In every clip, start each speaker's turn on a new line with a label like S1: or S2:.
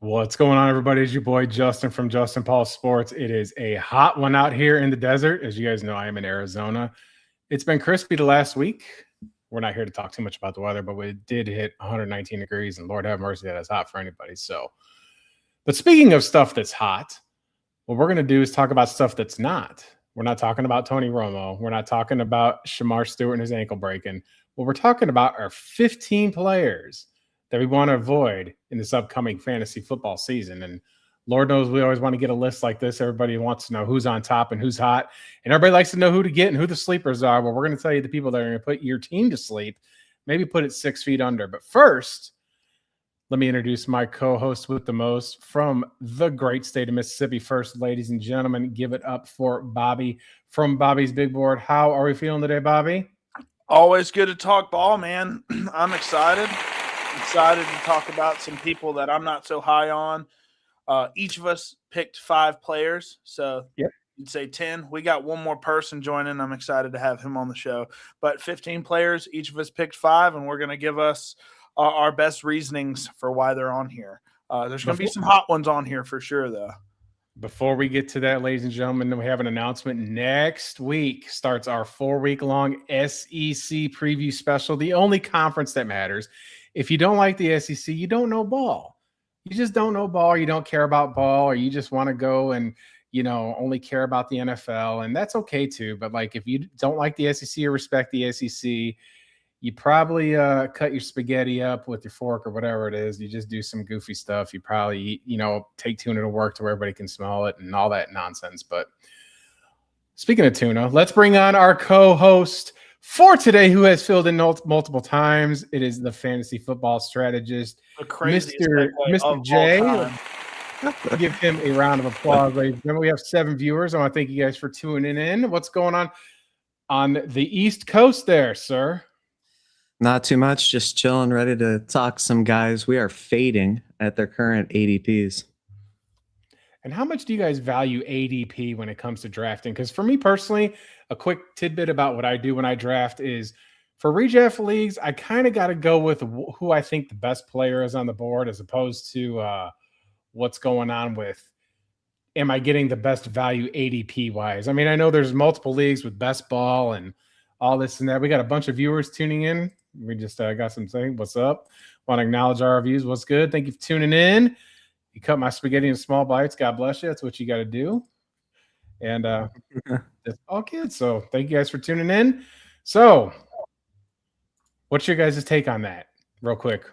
S1: What's going on, everybody? It's your boy Justin from Justin Paul Sports. It is a hot one out here in the desert. As you guys know, I am in Arizona. It's been crispy the last week. We're not here to talk too much about the weather, but we did hit 119 degrees, and Lord have mercy, that is hot for anybody. But speaking of stuff that's hot, what we're going to do is talk about stuff that's not. We're not talking about Tony Romo. We're not talking about Shamar Stewart and his ankle breaking. What we're talking about are 15 players that we want to avoid in this upcoming fantasy football season. And Lord knows we always want to get a list like this. Everybody wants to know who's on top and who's hot. And everybody likes to know who to get and who the sleepers are. Well, we're going to tell you the people that are going to put your team to sleep, maybe put it 6 feet under. But first, let me introduce my co-host with the most from the great state of Mississippi. First, ladies and gentlemen, give it up for Bobby from Bobby's Big Board. How are we feeling today, Bobby?
S2: Always good to talk ball, man. I'm excited to talk about some people that I'm not so high on. Each of us picked 5 players, so
S1: yep.
S2: You'd say 10. We got one more person joining. I'm excited to have him on the show. But 15 players, each of us picked 5, and we're going to give us our best reasonings for why they're on here. There's going to be some hot ones on here for sure, though.
S1: Before we get to that, ladies and gentlemen, we have an announcement. Next week starts our 4-week-long SEC preview special, the only conference that matters. If you don't like the SEC, you don't know ball. You just don't know ball, or you don't care about ball, or you just want to go and, only care about the NFL, and that's okay too. But, if you don't like the SEC or respect the SEC, you probably cut your spaghetti up with your fork or whatever it is. You just do some goofy stuff. You probably, take tuna to work to where everybody can smell it and all that nonsense. But speaking of tuna, let's bring on our co-host for today, who has filled in multiple times. It is the fantasy football strategist, Mr. J. Give him a round of applause, ladies and gentlemen. We have 7 viewers. I want to thank you guys for tuning in. What's going on the East Coast there, sir?
S3: Not too much, just chilling, ready to talk some guys. We are fading at their current ADPs.
S1: And how much do you guys value ADP when it comes to drafting? Because for me personally, a quick tidbit about what I do when I draft is for redraft leagues, I kind of got to go with who I think the best player is on the board as opposed to what's going on with, am I getting the best value ADP wise? I mean, I know there's multiple leagues with best ball and all this and that. We got a bunch of viewers tuning in. We just got some saying, what's up? Want to acknowledge our reviews. What's good? Thank you for tuning in. You cut my spaghetti in small bites. God bless you. That's what you got to do. And that's all good. So thank you guys for tuning in. So what's your guys' take on that real quick?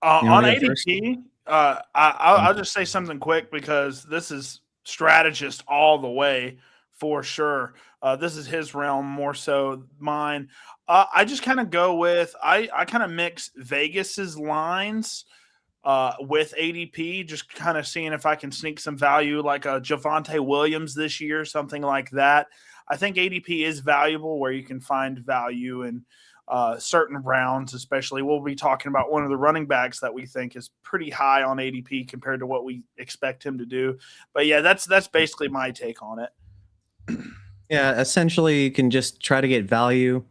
S2: On ADP, I'll just say something quick because this is strategist all the way for sure. This is his realm more so mine. I just kind of go with I kind of mix Vegas's lines with ADP, just kind of seeing if I can sneak some value like a Javonte Williams this year, something like that. I think ADP is valuable where you can find value in certain rounds, especially. We'll be talking about one of the running backs that we think is pretty high on ADP compared to what we expect him to do. But yeah, that's basically my take on it.
S3: Yeah, essentially you can just try to get value.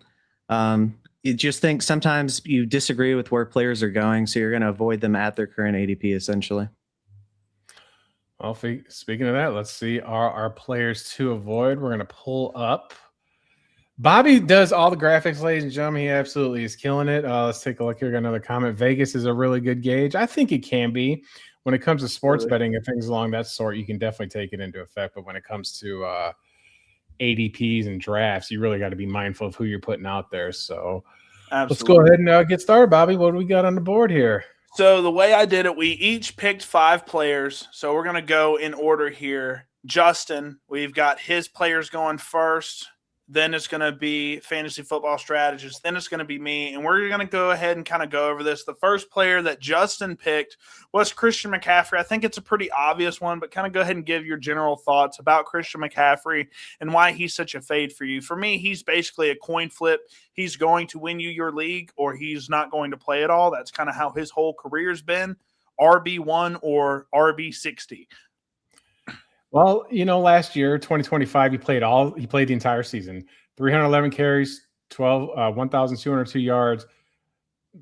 S3: You just think sometimes you disagree with where players are going, so you're going to avoid them at their current ADP, essentially.
S1: Well, speaking of that, let's see our players to avoid. We're going to pull up. Bobby does all the graphics, ladies and gentlemen. He absolutely is killing it. Let's take a look here. Got another comment. Vegas is a really good gauge. I think it can be. When it comes to sports betting and things along that sort, you can definitely take it into effect. But when it comes to ADPs and drafts, you really got to be mindful of who you're putting out there. So Let's go ahead and get started, Bobby. What do we got on the board here?
S2: So the way I did it, we each picked 5 players. So we're going to go in order here. Justin, we've got his players going first. Then it's going to be fantasy football strategist. Then it's going to be me. And we're going to go ahead and kind of go over this. The first player that Justin picked was Christian McCaffrey. I think it's a pretty obvious one, but kind of go ahead and give your general thoughts about Christian McCaffrey and why he's such a fade for you. For me, he's basically a coin flip. He's going to win you your league or he's not going to play at all. That's kind of how his whole career's been, RB1 or RB60.
S1: Well, last year, 2025, he played the entire season. 311 carries, 1,202 yards,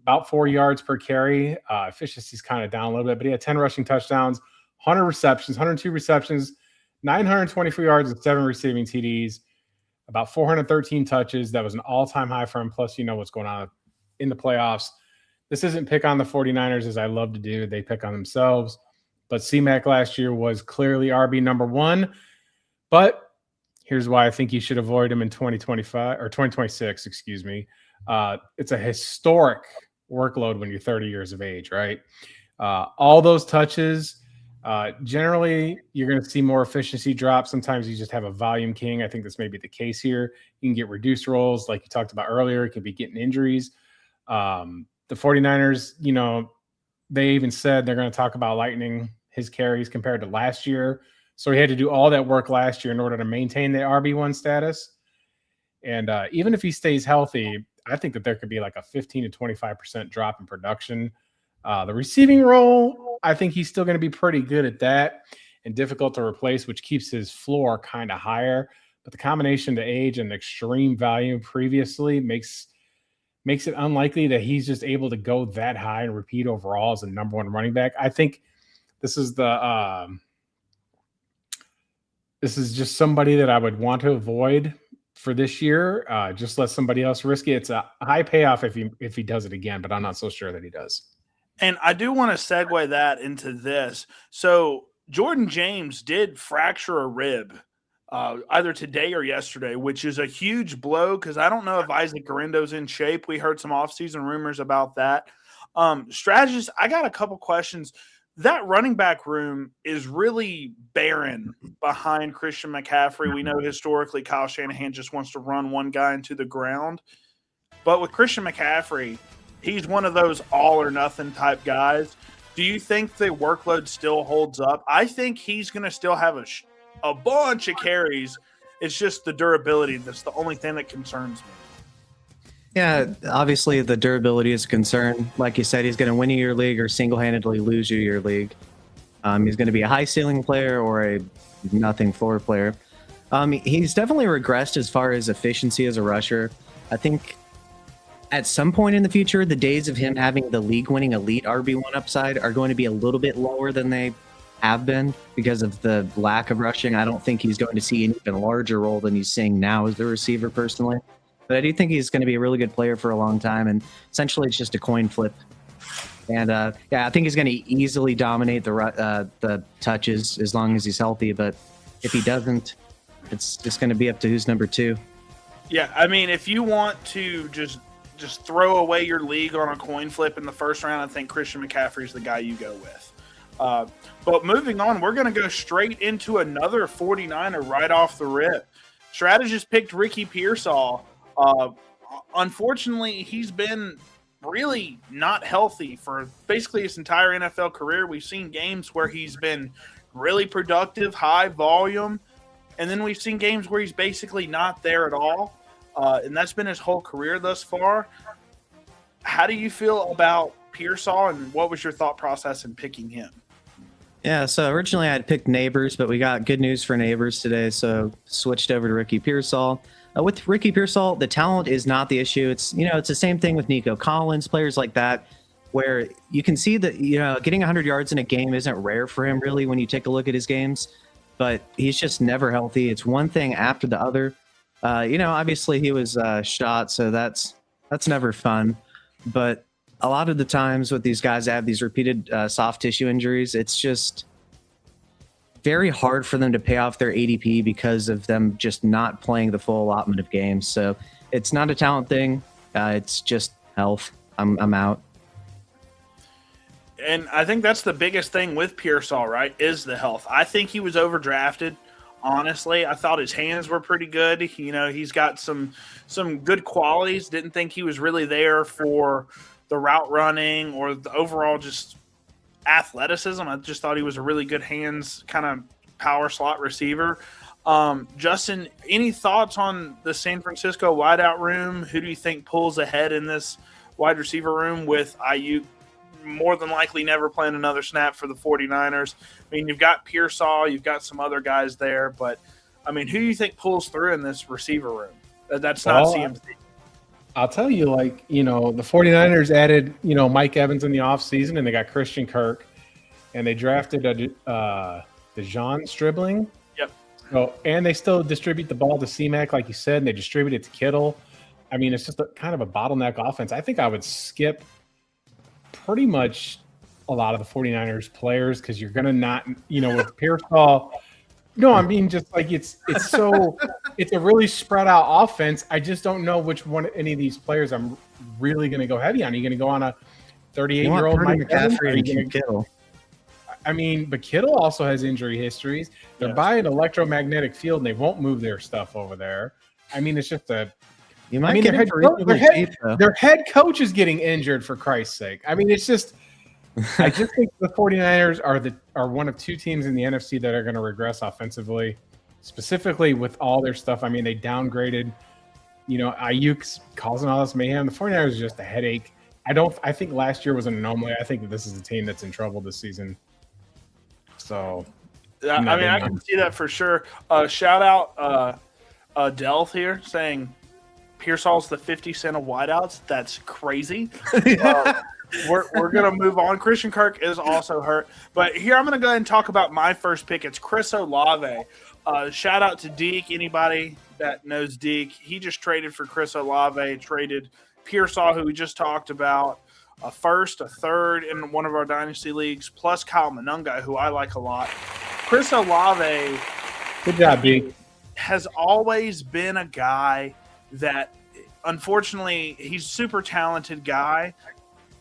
S1: about 4 yards per carry. Efficiency's kind of down a little bit, but he had 10 rushing touchdowns, 100 receptions, 102 receptions, 924 yards and 7 receiving TDs, about 413 touches. That was an all-time high for him. Plus, you know what's going on in the playoffs. This isn't pick on the 49ers, as I love to do. They pick on themselves. But C-Mac last year was clearly RB number 1. But here's why I think you should avoid him in 2025 or 2026, excuse me. It's a historic workload when you're 30 years of age, right? All those touches, generally you're going to see more efficiency drop. Sometimes you just have a volume king. I think this may be the case here. You can get reduced roles like you talked about earlier. It could be getting injuries. The 49ers, you know, they even said they're going to talk about lightening his carries compared to last year. So he had to do all that work last year in order to maintain the RB1 status. And even if he stays healthy, I think that there could be like a 15 to 25% drop in production. The receiving role, I think he's still going to be pretty good at that and difficult to replace, which keeps his floor kind of higher. But the combination of age and extreme value previously makes it unlikely that he's just able to go that high and repeat overall as a number 1 running back. I think this is just somebody that I would want to avoid for this year. Just let somebody else risk it. It's a high payoff if he does it again, but I'm not so sure that he does.
S2: And I do want to segue that into this. So Jordan James did fracture a rib either today or yesterday, which is a huge blow because I don't know if Isaac Garindo's in shape. We heard some offseason rumors about that. Strategist, I got a couple questions. That running back room is really barren behind Christian McCaffrey. We know historically Kyle Shanahan just wants to run one guy into the ground. But with Christian McCaffrey, he's one of those all or nothing type guys. Do you think the workload still holds up? I think he's going to still have a bunch of carries. It's just the durability that's the only thing that concerns me.
S3: Yeah, obviously the durability is a concern. Like you said, he's going to win you your league or single-handedly lose you your league. He's going to be a high ceiling player or a nothing floor player. He's definitely regressed as far as efficiency as a rusher. I think at some point in the future, the days of him having the league-winning elite RB1 upside are going to be a little bit lower than they have been because of the lack of rushing. I don't think he's going to see an even larger role than he's seeing now as the receiver personally. But I do think he's going to be a really good player for a long time, and essentially it's just a coin flip. And I think he's going to easily dominate the touches as long as he's healthy. But if he doesn't, it's just going to be up to who's number 2.
S2: Yeah, I mean, if you want to just throw away your league on a coin flip in the first round, I think Christian McCaffrey is the guy you go with. But moving on, we're going to go straight into another 49er right off the rip. Strategist picked Ricky Pearsall. Unfortunately, he's been really not healthy for basically his entire NFL career. We've seen games where he's been really productive, high volume, and then we've seen games where he's basically not there at all. And that's been his whole career thus far. How do you feel about Pearsall, and what was your thought process in picking him?
S3: Yeah, so originally I had picked Neighbors, but we got good news for Neighbors today, so switched over to Ricky Pearsall. With Ricky Pearsall, the talent is not the issue. It's the same thing with Nico Collins, players like that, where you can see that getting 100 yards in a game isn't rare for him really when you take a look at his games, but he's just never healthy. It's one thing after the other. Obviously he was shot, so that's never fun. But a lot of the times with these guys that have these repeated soft tissue injuries, it's just very hard for them to pay off their ADP because of them just not playing the full allotment of games. So it's not a talent thing. It's just health. I'm out.
S2: And I think that's the biggest thing with Pearsall, right, is the health. I think he was overdrafted. Honestly, I thought his hands were pretty good. He's got some good qualities. Didn't think he was really there for the route running or the overall just athleticism. I just thought he was a really good hands kind of power slot receiver. Justin, any thoughts on the San Francisco wideout room? Who do you think pulls ahead in this wide receiver room with Ayuk more than likely never playing another snap for the 49ers? I mean, you've got Pearsall, you've got some other guys there, but I mean, who do you think pulls through in this receiver room? That's not CMC.
S1: I'll tell you, like, the 49ers added, Mike Evans in the offseason, and they got Christian Kirk, and they drafted DeJon Stribling.
S2: Yep.
S1: So, and they still distribute the ball to C-Mac, like you said, and they distribute it to Kittle. I mean, it's just kind of a bottleneck offense. I think I would skip pretty much a lot of the 49ers players because you're going to not, with Pearsall. No, I mean, just like it's a really spread out offense. I just don't know which one, any of these players I'm really going to go heavy on. Are you going to go on a 38-year-old Mike Evans?
S3: Kittle?
S1: I mean, but Kittle also has injury histories. They're buying electromagnetic field, and they won't move their stuff over there. I mean, it's just their head coach is getting injured, for Christ's sake. I mean, it's just I just think the 49ers are one of two teams in the NFC that are going to regress offensively, specifically with all their stuff. I mean, they downgraded, Ayuk's causing all this mayhem. The 49ers is just a headache. I think last year was an anomaly. I think that this is a team that's in trouble this season. So,
S2: I mean, I can see that for sure. Shout out Delth here saying Pearsall's the 50 Cent of wideouts. That's crazy. We're going to move on. Christian Kirk is also hurt. But here I'm going to go ahead and talk about my first pick. It's Chris Olave. Shout out to Deke. Anybody that knows Deke, he just traded for Chris Olave, traded Pearsall, who we just talked about, a first, a third in one of our dynasty leagues, plus Kyle Monunga, who I like a lot. Chris Olave,
S1: good job, Deke,
S2: has always been a guy that, unfortunately, he's a super talented guy,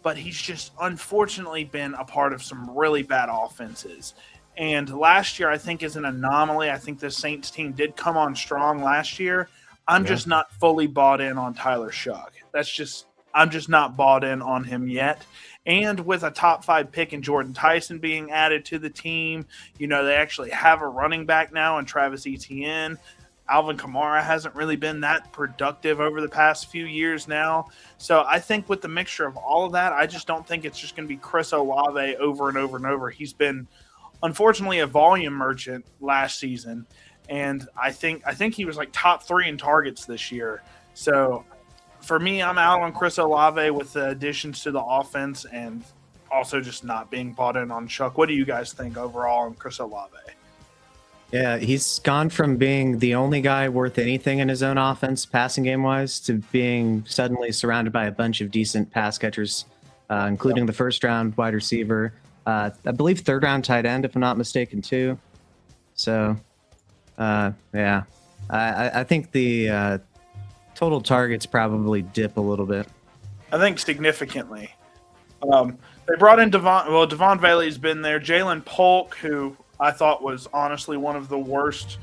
S2: but he's just unfortunately been a part of some really bad offenses. And last year, I think, is an anomaly. I think the Saints team did come on strong last year. I'm just not fully bought in on Tyler Shuck. I'm just not bought in on him yet. And with a top 5 pick in Jordan Tyson being added to the team, they actually have a running back now in Travis Etienne. Alvin Kamara hasn't really been that productive over the past few years now. So I think with the mixture of all of that, I just don't think it's just going to be Chris Olave over and over and over. He's been, unfortunately, a volume merchant last season. And I think he was like top 3 in targets this year. So for me, I'm out on Chris Olave with the additions to the offense and also just not being bought in on Chuck. What do you guys think overall on Chris Olave?
S3: Yeah, he's gone from being the only guy worth anything in his own offense, passing game-wise, to being suddenly surrounded by a bunch of decent pass catchers, including the first-round wide receiver. I believe third-round tight end, if I'm not mistaken, too. So, I think the total targets probably dip a little bit.
S2: I think significantly. They brought in Devon Bailey's been there. Jalen Polk, who I thought was honestly one of the worst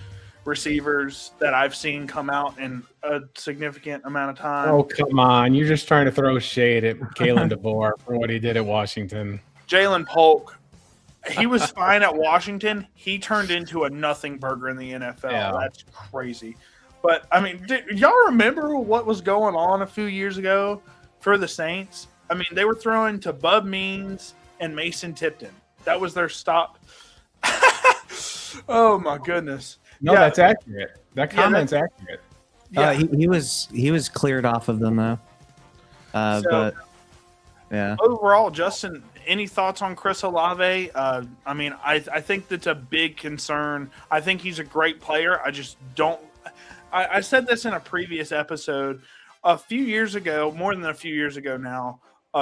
S2: receivers that I've seen come out in a significant amount of time.
S1: Oh, come on. You're just trying to throw shade at Kalen DeBoer for what he did at Washington.
S2: Jalen Polk, he was fine at Washington. He turned into a nothing burger in the NFL. Yeah. That's crazy. But, I mean, y'all remember what was going on a few years ago for the Saints? I mean, they were throwing to Bub Means and Mason Tipton. That was their stop. Oh, my goodness.
S1: No, that's accurate. That comment's accurate.
S3: Yeah. He was cleared off of them, though. But, yeah.
S2: Overall, Justin, any thoughts on Chris Olave? I mean, I think that's a big concern. I think he's a great player. I just don't – I said this in a previous episode a few years ago, more than a few years ago now.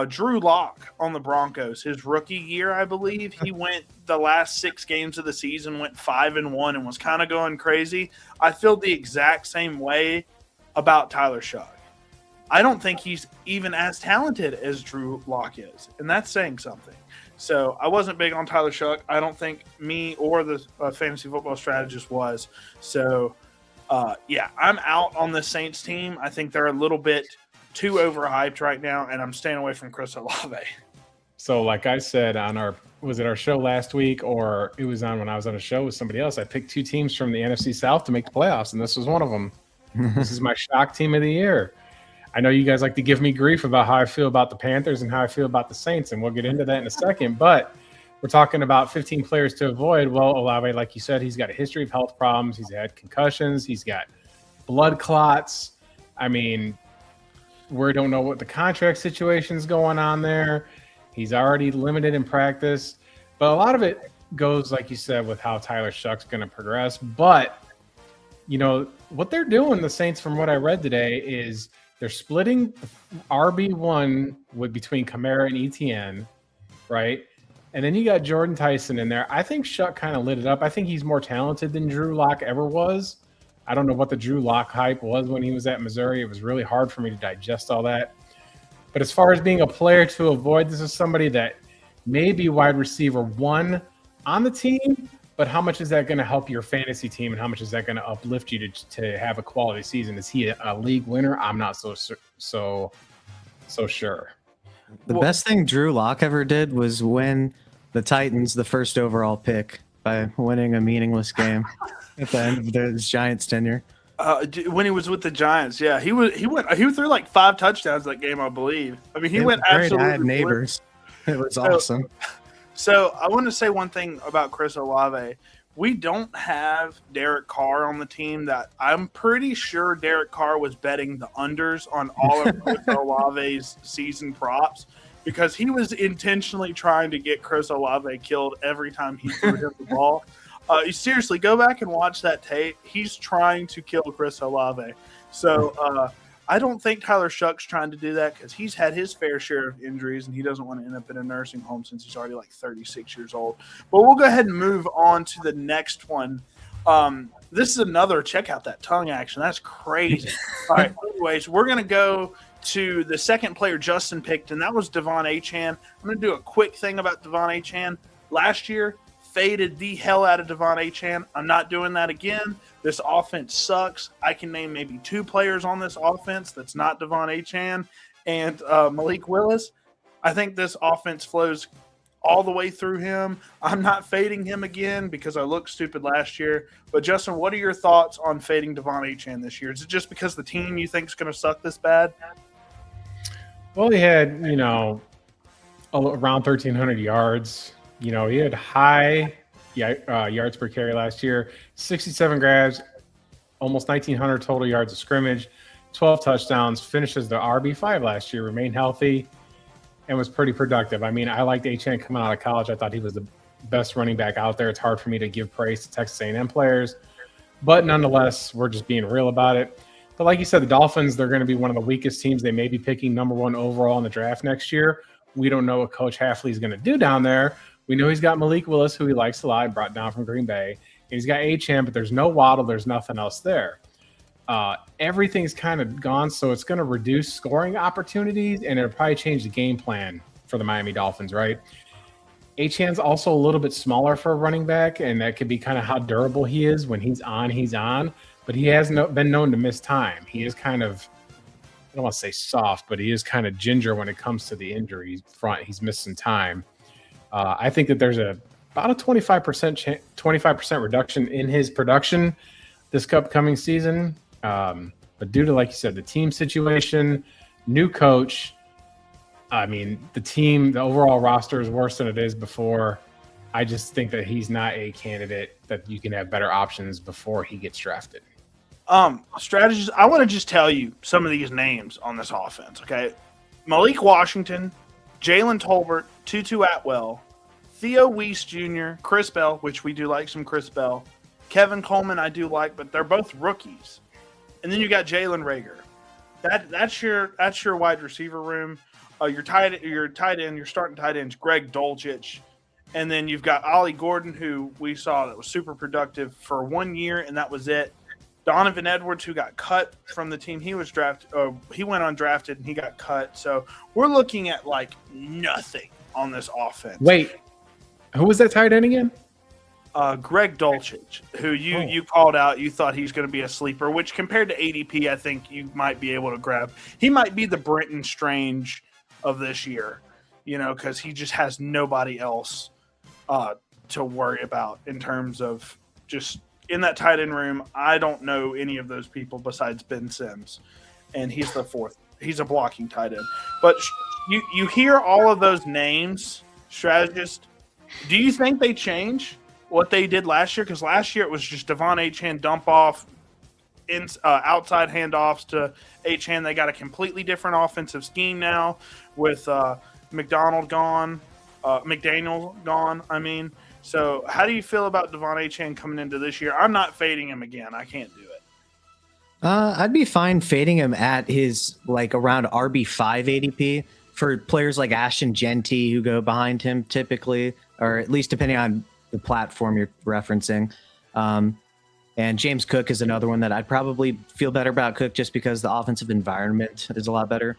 S2: Drew Lock on the Broncos, his rookie year, I believe, he went the last 6 games of the season, went 5-1 and was kind of going crazy. I feel the exact same way about Tyler Shuck. I don't think he's even as talented as Drew Lock is, and that's saying something. So I wasn't big on Tyler Shuck. I don't think me or the fantasy football strategist was. So, I'm out on the Saints team. I think they're a little bit too overhyped right now, and I'm staying away from Chris Olave.
S1: So, like I said on our show last week, or it was on when I was on a show with somebody else, I picked 2 teams from the NFC South to make the playoffs, and this was one of them. This is my shock team of the year. I know you guys like to give me grief about how I feel about the Panthers and how I feel about the Saints, and we'll get into that in a second, but we're talking about 15 players to avoid. Well, Olave, like you said, he's got a history of health problems. He's had concussions. He's got blood clots. I mean, We don't know what the contract situation is going on there. He's already limited in practice. But a lot of it goes, like you said, with how Tyler Shuck's going to progress. But, what they're doing, the Saints, from what I read today, is they're splitting RB1 between Kamara and ETN, right? And then you got Jordan Tyson in there. I think Shuck kind of lit it up. I think he's more talented than Drew Lock ever was. I don't know what the Drew Lock hype was when he was at Missouri. It was really hard for me to digest all that. But as far as being a player to avoid, this is somebody that may be wide receiver 1 on the team, but how much is that going to help your fantasy team, and how much is that going to uplift you to have a quality season? Is he a league winner? I'm not so sure.
S3: The best thing Drew Lock ever did was win the Titans the first overall pick by winning a meaningless game at the end of his Giants tenure.
S2: When he was with the Giants, yeah, he threw like 5 touchdowns that game, I believe. I mean, he went absolutely.
S3: I had neighbors. It was awesome.
S2: So I want to say one thing about Chris Olave. We don't have Derek Carr on the team. That I'm pretty sure Derek Carr was betting the unders on all of Chris Olave's season props, because he was intentionally trying to get Chris Olave killed every time he threw him the ball. Seriously, go back and watch that tape. He's trying to kill Chris Olave. So I don't think Tyler Shuck's trying to do that, because he's had his fair share of injuries and he doesn't want to end up in a nursing home since he's already like 36 years old. But we'll go ahead and move on to the next one. This is another, check out that tongue action. That's crazy. All right. Anyways, we're going to go to the second player Justin picked, and that was Devon Achane. I'm going to do a quick thing about Devon Achane. Last year, faded the hell out of Devon Achane. I'm not doing that again. This offense sucks. I can name maybe 2 players on this offense that's not Devon Achane and Malik Willis. I think this offense flows all the way through him. I'm not fading him again because I looked stupid last year. But, Justin, what are your thoughts on fading Devon Achane this year? Is it just because the team you think is going to suck this bad?
S1: Well, he had, around 1,300 yards. He had high yards per carry last year, 67 grabs, almost 1,900 total yards of scrimmage, 12 touchdowns, finishes the RB5 last year, remained healthy, and was pretty productive. I mean, I liked Achane coming out of college. I thought he was the best running back out there. It's hard for me to give praise to Texas A&M players, but nonetheless, we're just being real about it. But like you said, the Dolphins, they're going to be one of the weakest teams. They may be picking number 1 overall in the draft next year. We don't know what Coach Hafley is going to do down there. We know he's got Malik Willis, who he likes a lot, brought down from Green Bay. And he's got Achane, but there's no Waddle. There's nothing else there. Everything's kind of gone, so it's going to reduce scoring opportunities, and it'll probably change the game plan for the Miami Dolphins, right? Achane's also a little bit smaller for a running back, and that could be kind of how durable he is. When he's on. But he has been known to miss time. He is kind of, I don't want to say soft, but he is kind of ginger when it comes to the injury front. He's missing time. I think that there's about a 25% reduction in his production this upcoming season. But due to, like you said, the team situation, new coach, I mean, the overall roster is worse than it is before. I just think that he's not a candidate that you can have better options before he gets drafted.
S2: Strategies. I want to just tell you some of these names on this offense, okay? Malik Washington, Jalen Tolbert, Tutu Atwell, Theo Weiss Jr., Chris Bell, which we do like some Chris Bell, Kevin Coleman I do like, but they're both rookies. And then you got Jalen Reagor. That's your wide receiver room. Your starting tight end's Greg Dulcich. And then you've got Ollie Gordon, who we saw that was super productive for 1 year, and that was it. Donovan Edwards, who got cut from the team he was drafted. He went undrafted and he got cut. So we're looking at like nothing on this offense.
S1: Wait, who was that tight end again?
S2: Greg Dulcich, who you called out. You thought he's going to be a sleeper, which compared to ADP, I think you might be able to grab. He might be the Brenton Strange of this year, because he just has nobody else to worry about in terms of just in that tight end room. I don't know any of those people besides Ben Sims, and he's the 4th. He's a blocking tight end. But you hear all of those names, strategist. Do you think they change what they did last year? Because last year it was just Devon Achane dump off, outside handoffs to Achane. They got a completely different offensive scheme now with McDaniel gone. I mean. So how do you feel about Devon Achane coming into this year? I'm not fading him again. I can't do it.
S3: I'd be fine fading him at his around RB5 ADP for players like Ashton Genty who go behind him typically, or at least depending on the platform you're referencing. And James Cook is another one that I'd probably feel better about Cook just because the offensive environment is a lot better.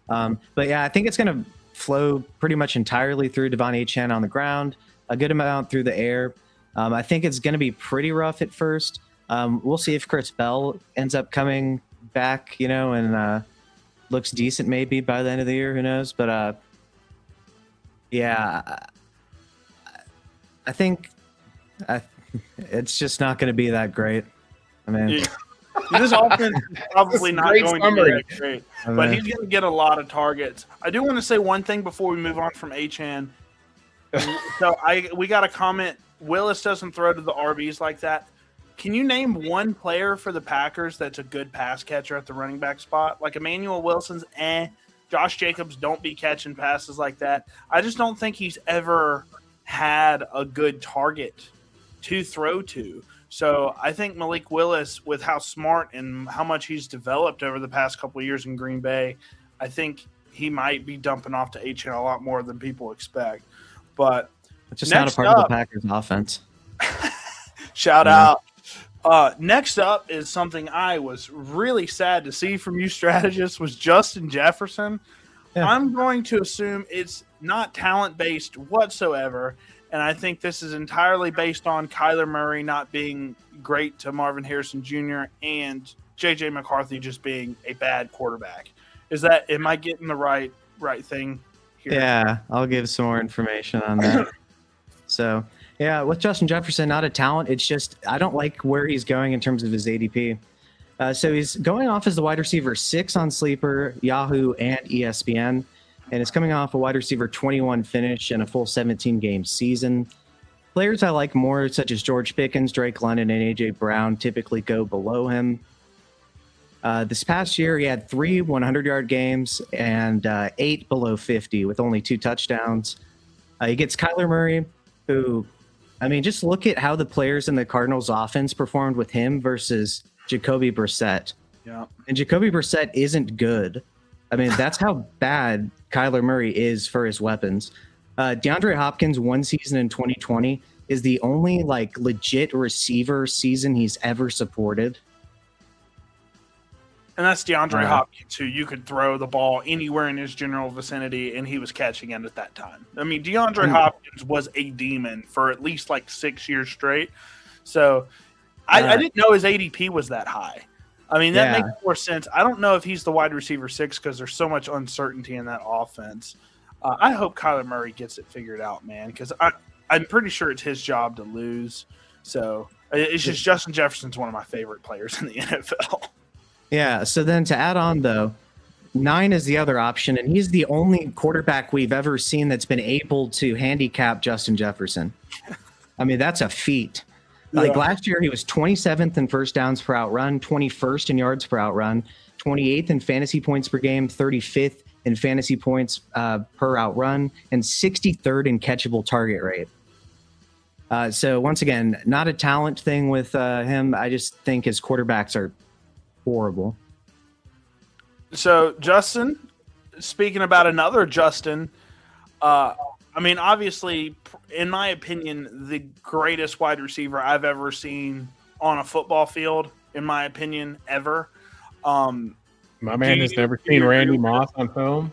S3: But yeah, I think it's going to flow pretty much entirely through Devon Achane on the ground, a good amount through the air. I think it's going to be pretty rough at first. We'll see if Chris Bell ends up coming back, and looks decent maybe by the end of the year. Who knows? But yeah, I think it's just not going to be that great. I mean,
S2: this offense is probably not going to be that great, but he's going to get a lot of targets. I do want to say one thing before we move on from Achane. So we got a comment. Willis doesn't throw to the RBs like that. Can you name one player for the Packers that's a good pass catcher at the running back spot? Like Emmanuel Wilson's Josh Jacobs don't be catching passes like that. I just don't think he's ever had a good target to throw to. So I think Malik Willis, with how smart and how much he's developed over the past couple of years in Green Bay, I think he might be dumping off to Achane a lot more than people expect. But
S3: it's just not a part of the Packers offense.
S2: Shout out. Next up is something I was really sad to see from you strategists was Justin Jefferson. Yeah. I'm going to assume it's not talent-based whatsoever, and I think this is entirely based on Kyler Murray not being great to Marvin Harrison Jr. and J.J. McCarthy just being a bad quarterback. Am I getting the right thing here?
S3: Yeah, I'll give some more information on that. So, yeah, with Justin Jefferson, not a talent. It's just I don't like where he's going in terms of his ADP. So he's going off as the wide receiver 6 on Sleeper, Yahoo, and ESPN, and it's coming off a wide receiver 21 finish in a full 17-game season. Players I like more, such as George Pickens, Drake London, and A.J. Brown, typically go below him. This past year, he had 3 100-yard games and 8 below 50 with only 2 touchdowns. He gets Kyler Murray, who, I mean, just look at how the players in the Cardinals offense performed with him versus Jacoby Brissett.
S2: Yeah.
S3: And Jacoby Brissett isn't good. I mean, that's how bad Kyler Murray is for his weapons. DeAndre Hopkins, one season in 2020, is the only legit receiver season he's ever supported.
S2: And that's DeAndre Hopkins, who you could throw the ball anywhere in his general vicinity, and he was catching it at that time. I mean, DeAndre Hopkins was a demon for at least 6 years straight. So I didn't know his ADP was that high. I mean, that makes more sense. I don't know if he's the wide receiver 6 because there's so much uncertainty in that offense. I hope Kyler Murray gets it figured out, man, because I'm pretty sure it's his job to lose. So it's just Justin Jefferson's one of my favorite players in the NFL.
S3: Yeah, so then to add on, though, 9 is the other option, and he's the only quarterback we've ever seen that's been able to handicap Justin Jefferson. I mean, that's a feat. Last year, he was 27th in first downs per outrun, 21st in yards per outrun, 28th in fantasy points per game, 35th in fantasy points per outrun, and 63rd in catchable target rate. So once again, not a talent thing with him. I just think his quarterbacks are horrible.
S2: So, Justin, speaking about another Justin, I mean, obviously, in my opinion, the greatest wide receiver I've ever seen on a football field, in my opinion, ever.
S1: My man has never seen Randy Moss on film.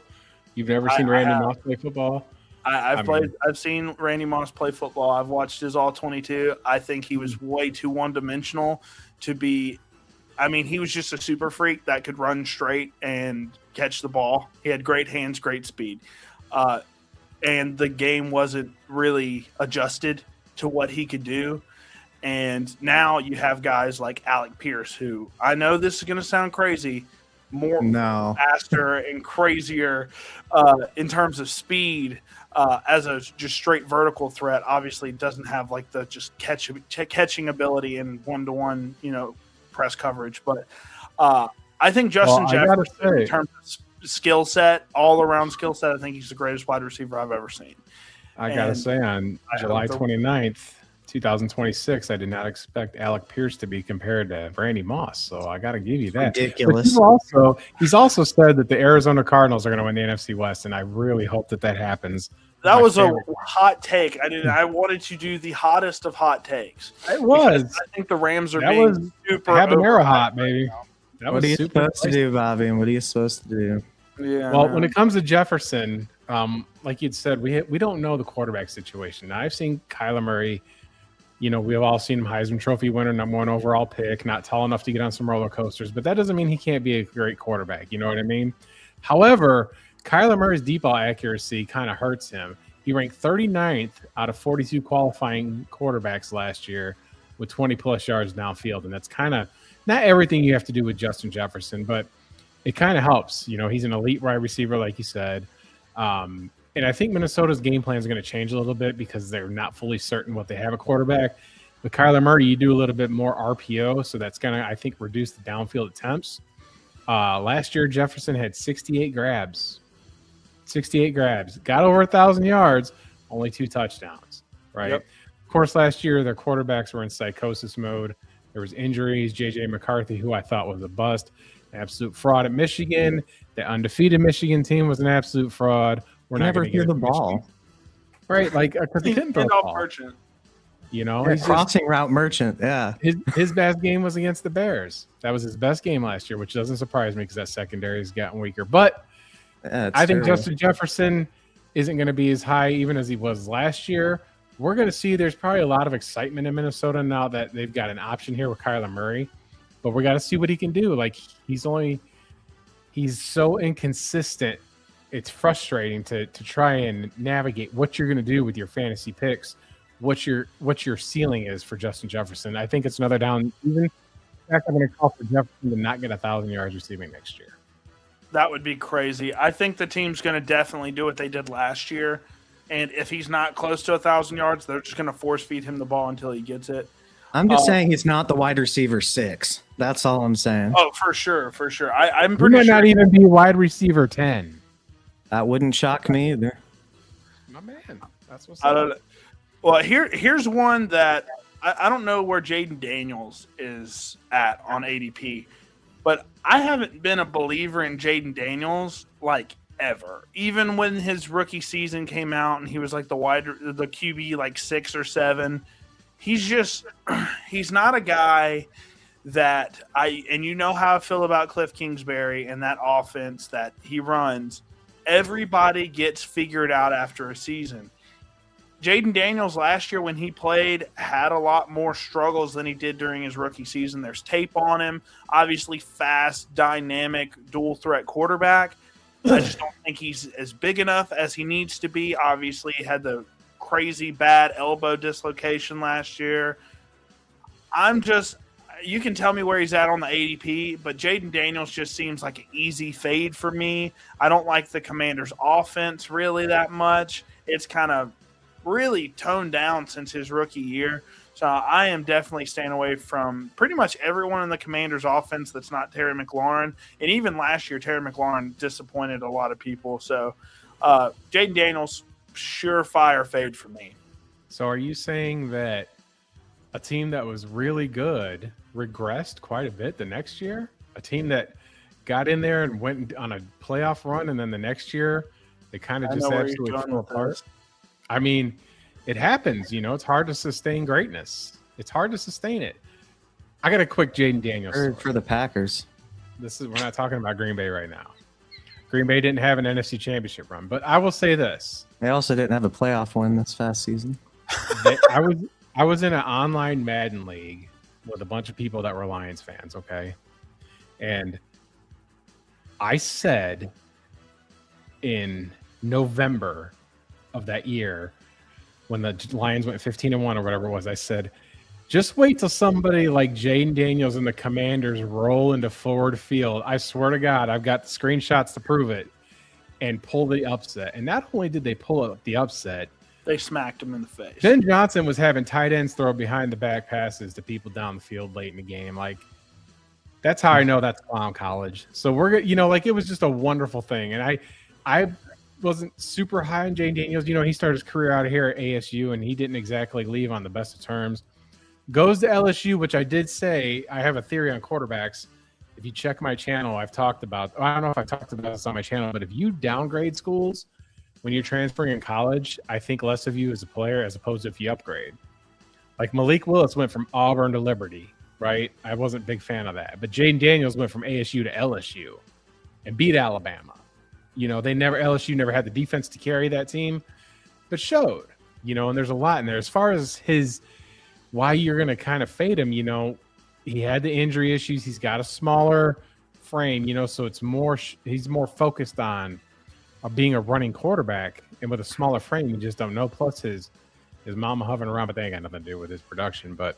S1: You've never seen Randy Moss play football?
S2: I've seen Randy Moss play football. I've watched his all 22. I think he was way too one-dimensional to be – I mean, he was just a super freak that could run straight and catch the ball. He had great hands, great speed. And the game wasn't really adjusted to what he could do. And now you have guys like Alec Pierce, who I know this is going to sound crazy, faster and crazier in terms of speed as a just straight vertical threat. Obviously doesn't have the just catching ability and one-to-one, press coverage. But I think Justin Jefferson, in terms of skill set, all around skill set, I think he's the greatest wide receiver I've ever seen.
S1: I got to say, on July 29th, 2026, I did not expect Alec Pierce to be compared to Randy Moss. So I got to give you that.
S3: Ridiculous.
S1: He's also said that the Arizona Cardinals are going to win the NFC West, and I really hope that happens.
S2: That was a hot take. I wanted to do the hottest of hot takes.
S1: It was.
S2: I think the Rams are being super
S1: habanero hot, baby.
S3: What are you supposed to do, Bobby? What are you supposed to do?
S2: Yeah.
S1: Well, when it comes to Jefferson, like you'd said, we don't know the quarterback situation. Now, I've seen Kyler Murray. We've all seen him Heisman Trophy winner, number 1 overall pick, not tall enough to get on some roller coasters, but that doesn't mean he can't be a great quarterback. You know what I mean? However, Kyler Murray's deep ball accuracy kind of hurts him. He ranked 39th out of 42 qualifying quarterbacks last year with 20-plus yards downfield, and that's kind of not everything you have to do with Justin Jefferson, but it kind of helps. He's an elite wide receiver, like you said. And I think Minnesota's game plan is going to change a little bit because they're not fully certain what they have a quarterback. With Kyler Murray, you do a little bit more RPO, so that's going to, I think, reduce the downfield attempts. Last year, Jefferson had 68 grabs. 68 grabs. Got over 1,000 yards, only 2 touchdowns, right?
S2: Yep.
S1: Of course, last year, their quarterbacks were in psychosis mode. There was injuries. J.J. McCarthy, who I thought was a bust, an absolute fraud at Michigan. The undefeated Michigan team was an absolute fraud. We're not
S3: never hear the ball.
S1: Right, because he couldn't throw the ball.
S2: Merchant.
S1: He's
S3: crossing route merchant. Yeah.
S1: His best game was against the Bears. That was his best game last year, which doesn't surprise me because that secondary has gotten weaker. But I think Justin Jefferson isn't going to be as high even as he was last year. We're going to see there's probably a lot of excitement in Minnesota now that they've got an option here with Kyler Murray. But we got to see what he can do. Like, he's so inconsistent. It's frustrating to try and navigate what you're going to do with your fantasy picks, what your ceiling is for Justin Jefferson. I think it's another down season. In fact, I'm going to call for Jefferson to not get 1,000 yards receiving next year.
S2: That would be crazy. I think the team's going to definitely do what they did last year. And if he's not close to 1,000 yards, they're just going to force feed him the ball until he gets it.
S3: I'm just saying he's not the wide receiver 6. That's all I'm saying.
S2: Oh, for sure. I'm pretty
S1: sure. He might not even be wide receiver 10.
S3: That wouldn't shock me either.
S1: My man. That's what's up.
S2: Well, here's one that I don't know where Jaden Daniels is at on ADP, but I haven't been a believer in Jaden Daniels like ever. Even when his rookie season came out and he was like the QB like 6 or 7, he's not a guy that and you know how I feel about Cliff Kingsbury and that offense that he runs. Everybody gets figured out after a season. Jaden Daniels last year when he played had a lot more struggles than he did during his rookie season. There's tape on him. Obviously fast, dynamic, dual threat quarterback. I just don't think he's as big enough as he needs to be. Obviously he had the crazy bad elbow dislocation last year. You can tell me where he's at on the ADP, but Jaden Daniels just seems like an easy fade for me. I don't like the Commanders' offense really that much. It's kind of really toned down since his rookie year. So I am definitely staying away from pretty much everyone in the Commanders' offense that's not Terry McLaurin. And even last year, Terry McLaurin disappointed a lot of people. So Jaden Daniels, surefire fade for me.
S1: So are you saying that a team that was really good regressed quite a bit the next year? A team that got in there and went on a playoff run, and then the next year they kind of just absolutely fell apart? I mean, it happens. It's hard to sustain greatness. It's hard to sustain it. I got a quick Jaden Daniels story.
S3: For the Packers.
S1: We're not talking about Green Bay right now. Green Bay didn't have an NFC Championship run, but I will say this:
S3: they also didn't have a playoff win this past season.
S1: I was in an online Madden league with a bunch of people that were Lions fans, okay? And I said in November of that year, when the Lions went 15-1 or whatever it was, I said, just wait till somebody like Jaden Daniels and the Commanders roll into Ford Field. I swear to God, I've got screenshots to prove it, and pull the upset. And not only did they pull up the upset,
S2: they smacked him in the face.
S1: Ben Johnson was having tight ends throw behind the back passes to people down the field late in the game. Like, That's how I know that's clown college. So we're, like, it was just a wonderful thing. And I wasn't super high on Jane Daniels. He started his career out here at ASU, and he didn't exactly leave on the best of terms. Goes to LSU, which I did say I have a theory on quarterbacks. If you check my channel, I've talked about. I don't know if I talked about this on my channel, but if you downgrade schools when you're transferring in college, I think less of you as a player as opposed to if you upgrade. Like Malik Willis went from Auburn to Liberty, right? I wasn't a big fan of that. But Jaden Daniels went from ASU to LSU and beat Alabama. LSU never had the defense to carry that team, but showed, and there's a lot in there. As far as why you're going to kind of fade him, he had the injury issues. He's got a smaller frame, so it's he's more focused on being a running quarterback, and with a smaller frame, you just don't know. Plus his mama hovering around, but they ain't got nothing to do with his production. But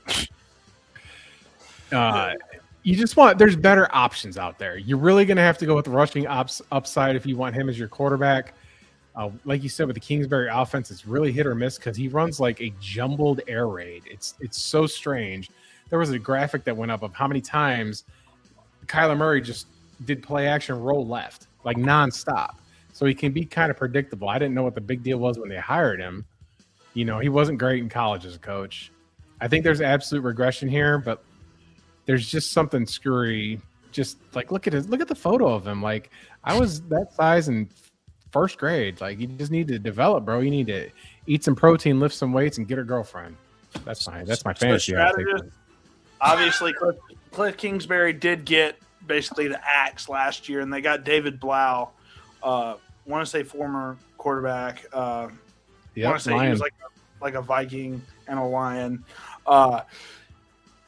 S1: you just there's better options out there. You're really going to have to go with the rushing upside if you want him as your quarterback. Like you said, with the Kingsbury offense, it's really hit or miss because he runs like a jumbled air raid. It's so strange. There was a graphic that went up of how many times Kyler Murray just did play action roll left, like nonstop. So he can be kind of predictable. I didn't know what the big deal was when they hired him. He wasn't great in college as a coach. I think there's absolute regression here, but there's just something screwy. Just like look at the photo of him. Like I was that size in first grade. Like you just need to develop, bro. You need to eat some protein, lift some weights, and get a girlfriend. That's my fantasy.
S2: Obviously, Cliff Kingsbury did get basically the axe last year, and they got David Blau. Want to say former quarterback. Want to say Lion. He was like a Viking and a Lion. I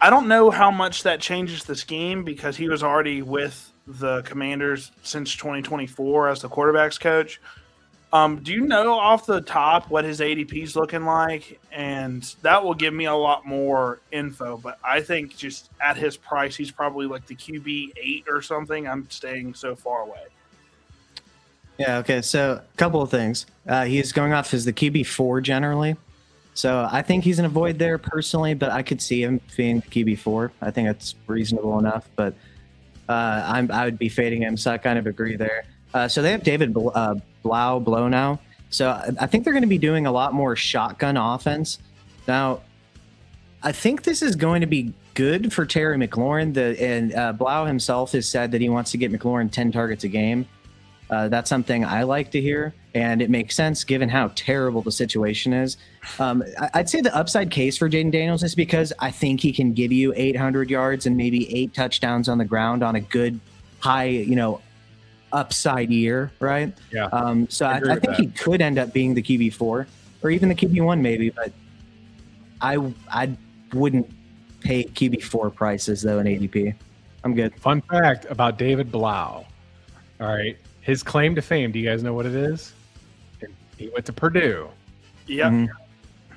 S2: don't know how much that changes the scheme because he was already with the Commanders since 2024 as the quarterback's coach. Do you know off the top what his ADP is looking like? And that will give me a lot more info. But I think just at his price, he's probably like the QB 8 or something. I'm staying so far away.
S3: Yeah, okay. So a couple of things. He's going off as the QB 4 generally. So I think he's an avoid there personally, but I could see him being QB 4. I think that's reasonable enough. But I would be fading him, so I kind of agree there. So they have David Blau now. So I think they're going to be doing a lot more shotgun offense. Now, I think this is going to be good for Terry McLaurin. And Blau himself has said that he wants to get McLaurin 10 targets a game. That's something I like to hear, and it makes sense given how terrible the situation is. I'd say the upside case for Jaden Daniels is because I think he can give you 800 yards and maybe 8 touchdowns on the ground on a good high, upside year, right?
S1: Yeah.
S3: So I think he could end up being the QB4 or even the QB1 maybe, but I wouldn't pay QB4 prices though in ADP. I'm good.
S1: Fun fact about David Blau. All right. His claim to fame, do you guys know what it is? He went to Purdue.
S2: Yep.
S3: Mm-hmm.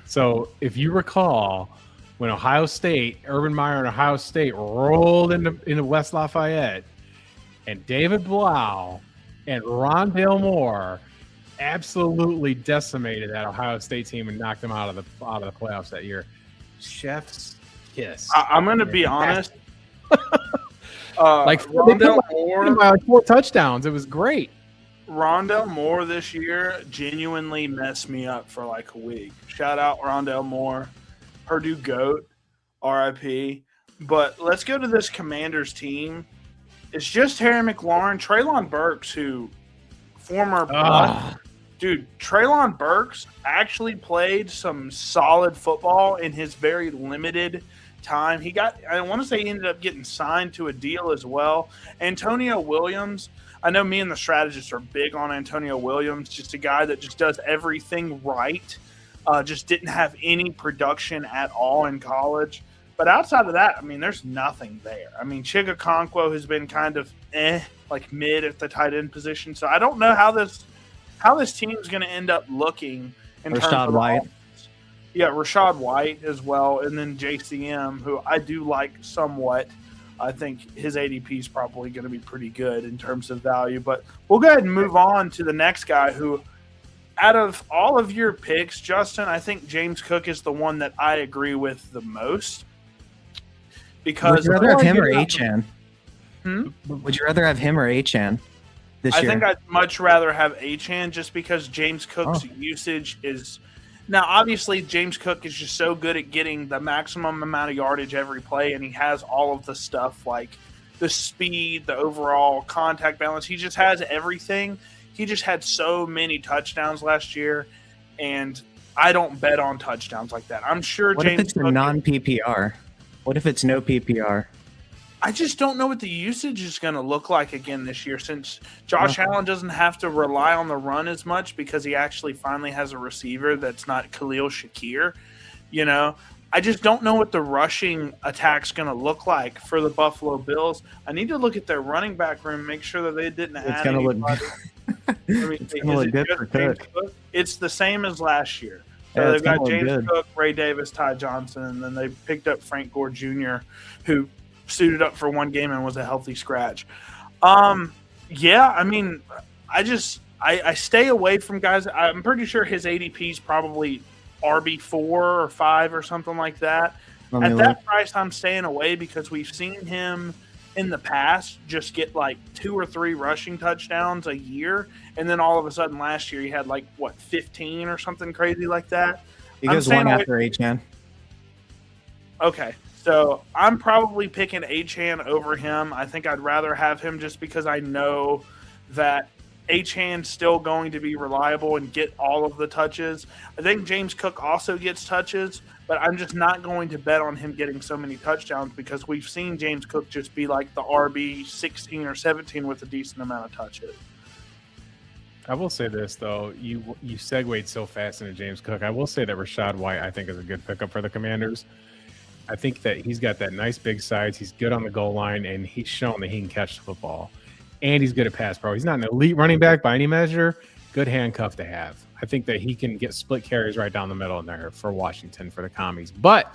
S1: So if you recall, when Urban Meyer and Ohio State rolled into West Lafayette, and David Blau and Rondale Moore absolutely decimated that Ohio State team and knocked them out of the playoffs that year. Chef's kiss.
S2: I'm going to be honest.
S1: Rondale Moore, 4 touchdowns. It was great.
S2: Rondale Moore this year genuinely messed me up for like a week. Shout out Rondale Moore, Purdue GOAT, RIP. But let's go to this Commanders team. It's just Terry McLaurin, Treylon Burks, who former dude. Treylon Burks actually played some solid football in his very limited time. I want to say he ended up getting signed to a deal as well. Antonio Williams, I know me and the strategists are big on Antonio Williams, just a guy that just does everything right. Just didn't have any production at all in college. But outside of that, I mean, there's nothing there. I mean, Chig Okonkwo has been kind of like mid at the tight end position. So I don't know how this team is going to end up looking in terms of
S3: White.
S2: Yeah, Rashad White as well, and then JCM, who I do like somewhat. I think his ADP is probably going to be pretty good in terms of value. But we'll go ahead and move on to the next guy who, out of all of your picks, Justin, I think James Cook is the one that I agree with the most. Because
S3: would you rather have him or Achane? Would you rather have him or Achane this year?
S2: I think I'd much rather have Achane just because James Cook's usage is now obviously James Cook is just so good at getting the maximum amount of yardage every play, and he has all of the stuff like the speed, the overall contact balance. He just has everything. He just had so many touchdowns last year, and I don't bet on touchdowns like that. I'm sure
S3: What
S2: James
S3: if it's
S2: Cook,
S3: a non-PPR? What if it's no PPR?
S2: I just don't know what the usage is going to look like again this year since Josh Allen doesn't have to rely on the run as much because he actually finally has a receiver that's not Khalil Shakir. You know, I just don't know what the rushing attack's going to look like for the Buffalo Bills. I need to look at their running back room, make sure that they didn't add anybody. It's the same as last year. So they've got James Cook, Ray Davis, Ty Johnson, and then they picked up Frank Gore Jr., who suited up for one game and was a healthy scratch. Yeah, I mean, I stay away from guys. I'm pretty sure his ADP is probably RB4 or 5 or something like that. At that price, I'm staying away because we've seen him in the past just get like 2 or 3 rushing touchdowns a year, and then all of a sudden last year he had like 15 or something crazy like that.
S3: He goes one after Achane.
S2: Okay, so I'm probably picking Achane over him. I think I'd rather have him just because I know that Achane's still going to be reliable and get all of the touches. I think James Cook also gets touches, but I'm just not going to bet on him getting so many touchdowns because we've seen James Cook just be like the RB 16 or 17 with a decent amount of touches.
S1: I will say this, though. You segued so fast into James Cook. I will say that Rachaad White, I think, is a good pickup for the Commanders. I think that he's got that nice big size. He's good on the goal line, and he's shown that he can catch the football. And he's good at pass pro. He's not an elite running back by any measure. Good handcuff to have. I think that he can get split carries right down the middle in there for Washington, for the Commies. But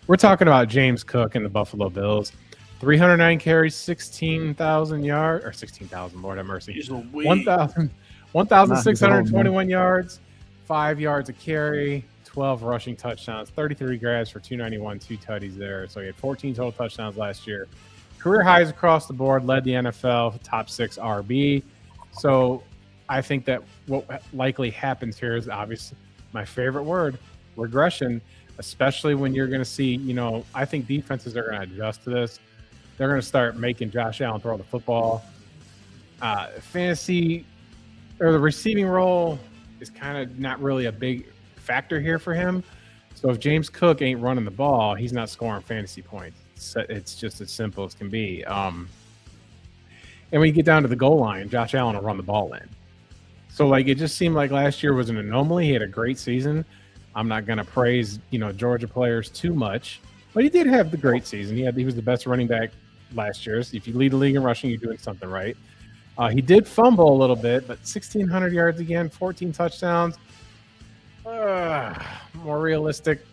S1: we're talking about James Cook and the Buffalo Bills. 309 carries, 16,000 yards, or 16,000, Lord have mercy. 1,621 yards, 5 yards a carry, 12 rushing touchdowns, 33 grabs for 291, 2 tutties there. So he had 14 total touchdowns last year. Career highs across the board, led the NFL, top 6 RB. So I think that what likely happens here is obviously my favorite word, regression, especially when you're going to see, I think defenses are going to adjust to this. They're going to start making Josh Allen throw the football. Fantasy or the receiving role is kind of not really a big factor here for him. So if James Cook ain't running the ball, he's not scoring fantasy points. It's just as simple as can be. And when you get down to the goal line, Josh Allen will run the ball in. So it just seemed like last year was an anomaly. He had a great season. I'm not going to praise, Georgia players too much, but he did have the great season. He was the best running back last year. So if you lead the league in rushing, you're doing something right. He did fumble a little bit, but 1,600 yards again, 14 touchdowns. More realistic,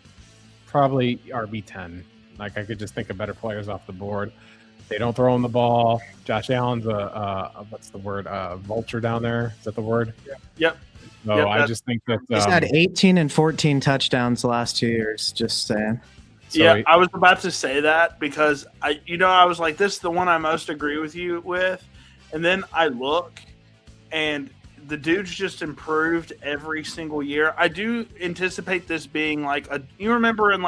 S1: probably RB10. I could just think of better players off the board. They don't throw him the ball. Josh Allen's what's the word? Vulture down there. Is that the word?
S2: Yep.
S1: So I just think that
S3: he's had 18 and 14 touchdowns the last 2 years. Just saying.
S2: So I was about to say that because I was like, this is the one I most agree with you with, and then I look, and the dude's just improved every single year. I do anticipate this being you remember in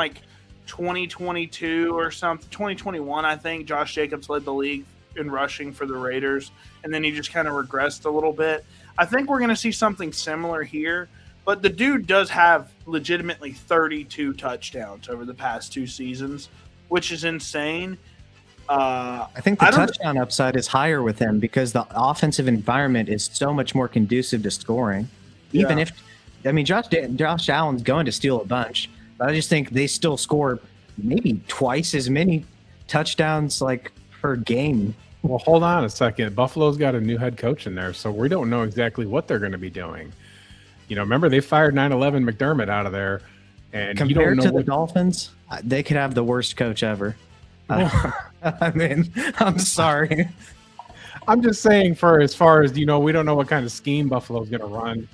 S2: 2022 or something, 2021, I think Josh Jacobs led the league in rushing for the Raiders, and then he just kind of regressed a little bit. I think we're going to see something similar here, but the dude does have legitimately 32 touchdowns over the past 2 seasons, which is insane.
S3: I think the touchdown upside is higher with him because the offensive environment is so much more conducive to scoring. Even if, Josh Allen's going to steal a bunch, but I just think they still score maybe twice as many touchdowns per game.
S1: Well, hold on a second. Buffalo's got a new head coach in there, so we don't know exactly what they're going to be doing. Remember they fired 9/11 McDermott out of there, and
S3: compared
S1: you don't know
S3: to the Dolphins, they could have the worst coach ever. I'm sorry.
S1: I'm just saying as far as, we don't know what kind of scheme Buffalo's going to run.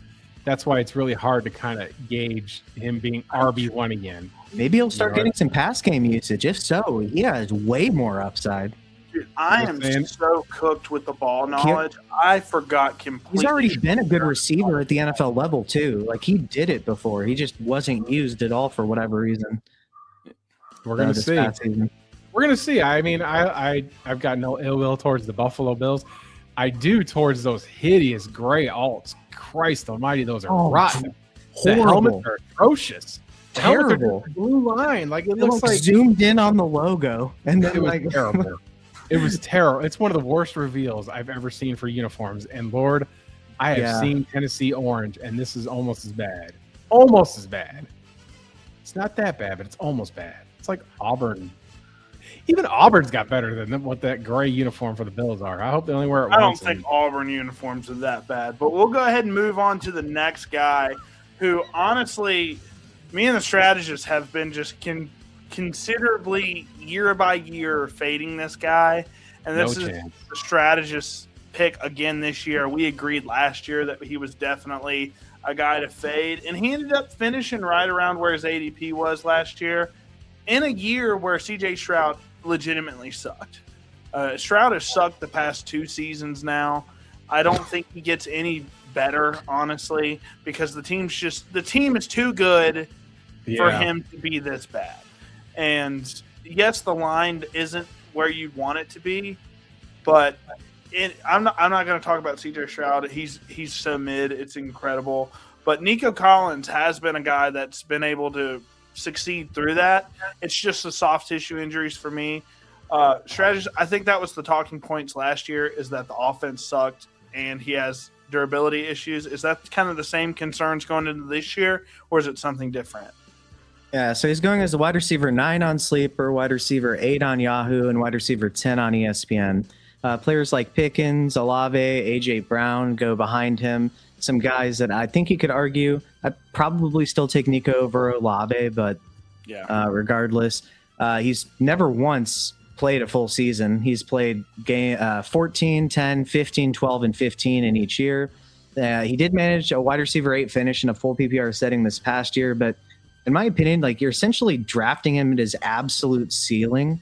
S1: That's why it's really hard to kind of gauge him being RB1 again.
S3: Maybe he'll start getting some pass game usage. If so, he has way more upside.
S2: Dude, I am so cooked with the ball knowledge. I forgot completely.
S3: He's already been a good receiver at the NFL level too. Like he did it before. He just wasn't used at all for whatever reason.
S1: We're gonna see. We're gonna see. I mean, I've got no ill will towards the Buffalo Bills. I do towards those hideous gray alts. Christ Almighty, those are rotten. The helmets are atrocious.
S3: Terrible.
S1: Blue line, like it looks like
S3: zoomed in on the logo, and then
S1: it was terrible. It was terrible. It's one of the worst reveals I've ever seen for uniforms. And Lord, I have seen Tennessee orange, and this is almost as bad. Almost as bad. It's not that bad, but it's almost bad. It's like Auburn. Even Auburn's got better than what that gray uniform for the Bills are. I hope they only wear it once.
S2: I don't think Auburn uniforms are that bad. But we'll go ahead and move on to the next guy who, honestly, me and the strategists have been just considerably year by year fading this guy. And this is the strategist's pick again this year. We agreed last year that he was definitely a guy to fade. And he ended up finishing right around where his ADP was last year in a year where CJ Stroud legitimately sucked. Stroud has sucked the past 2 seasons now. I don't think he gets any better, honestly, because the team is too good for him to be this bad. And yes, the line isn't where you want it to be, but I'm not going to talk about CJ Stroud. He's so mid, it's incredible. But Nico Collins has been a guy that's been able to succeed through that. It's just the soft tissue injuries for me. Strategist, I think that was the talking points last year, is that the offense sucked and he has durability issues. Is that kind of the same concerns going into this year, or is it something different?
S3: Yeah, so he's going as a wide receiver 9 on Sleeper, wide receiver 8 on Yahoo, and wide receiver 10 on ESPN. Players like Pickens, Olave, A.J. Brown go behind him. Some guys that I think you could argue, I'd probably still take Nico over Olave, but regardless, he's never once played a full season. He's played 14, 10, 15, 12, and 15 in each year. He did manage a wide receiver 8 finish in a full PPR setting this past year, but in my opinion, like, you're essentially drafting him at his absolute ceiling,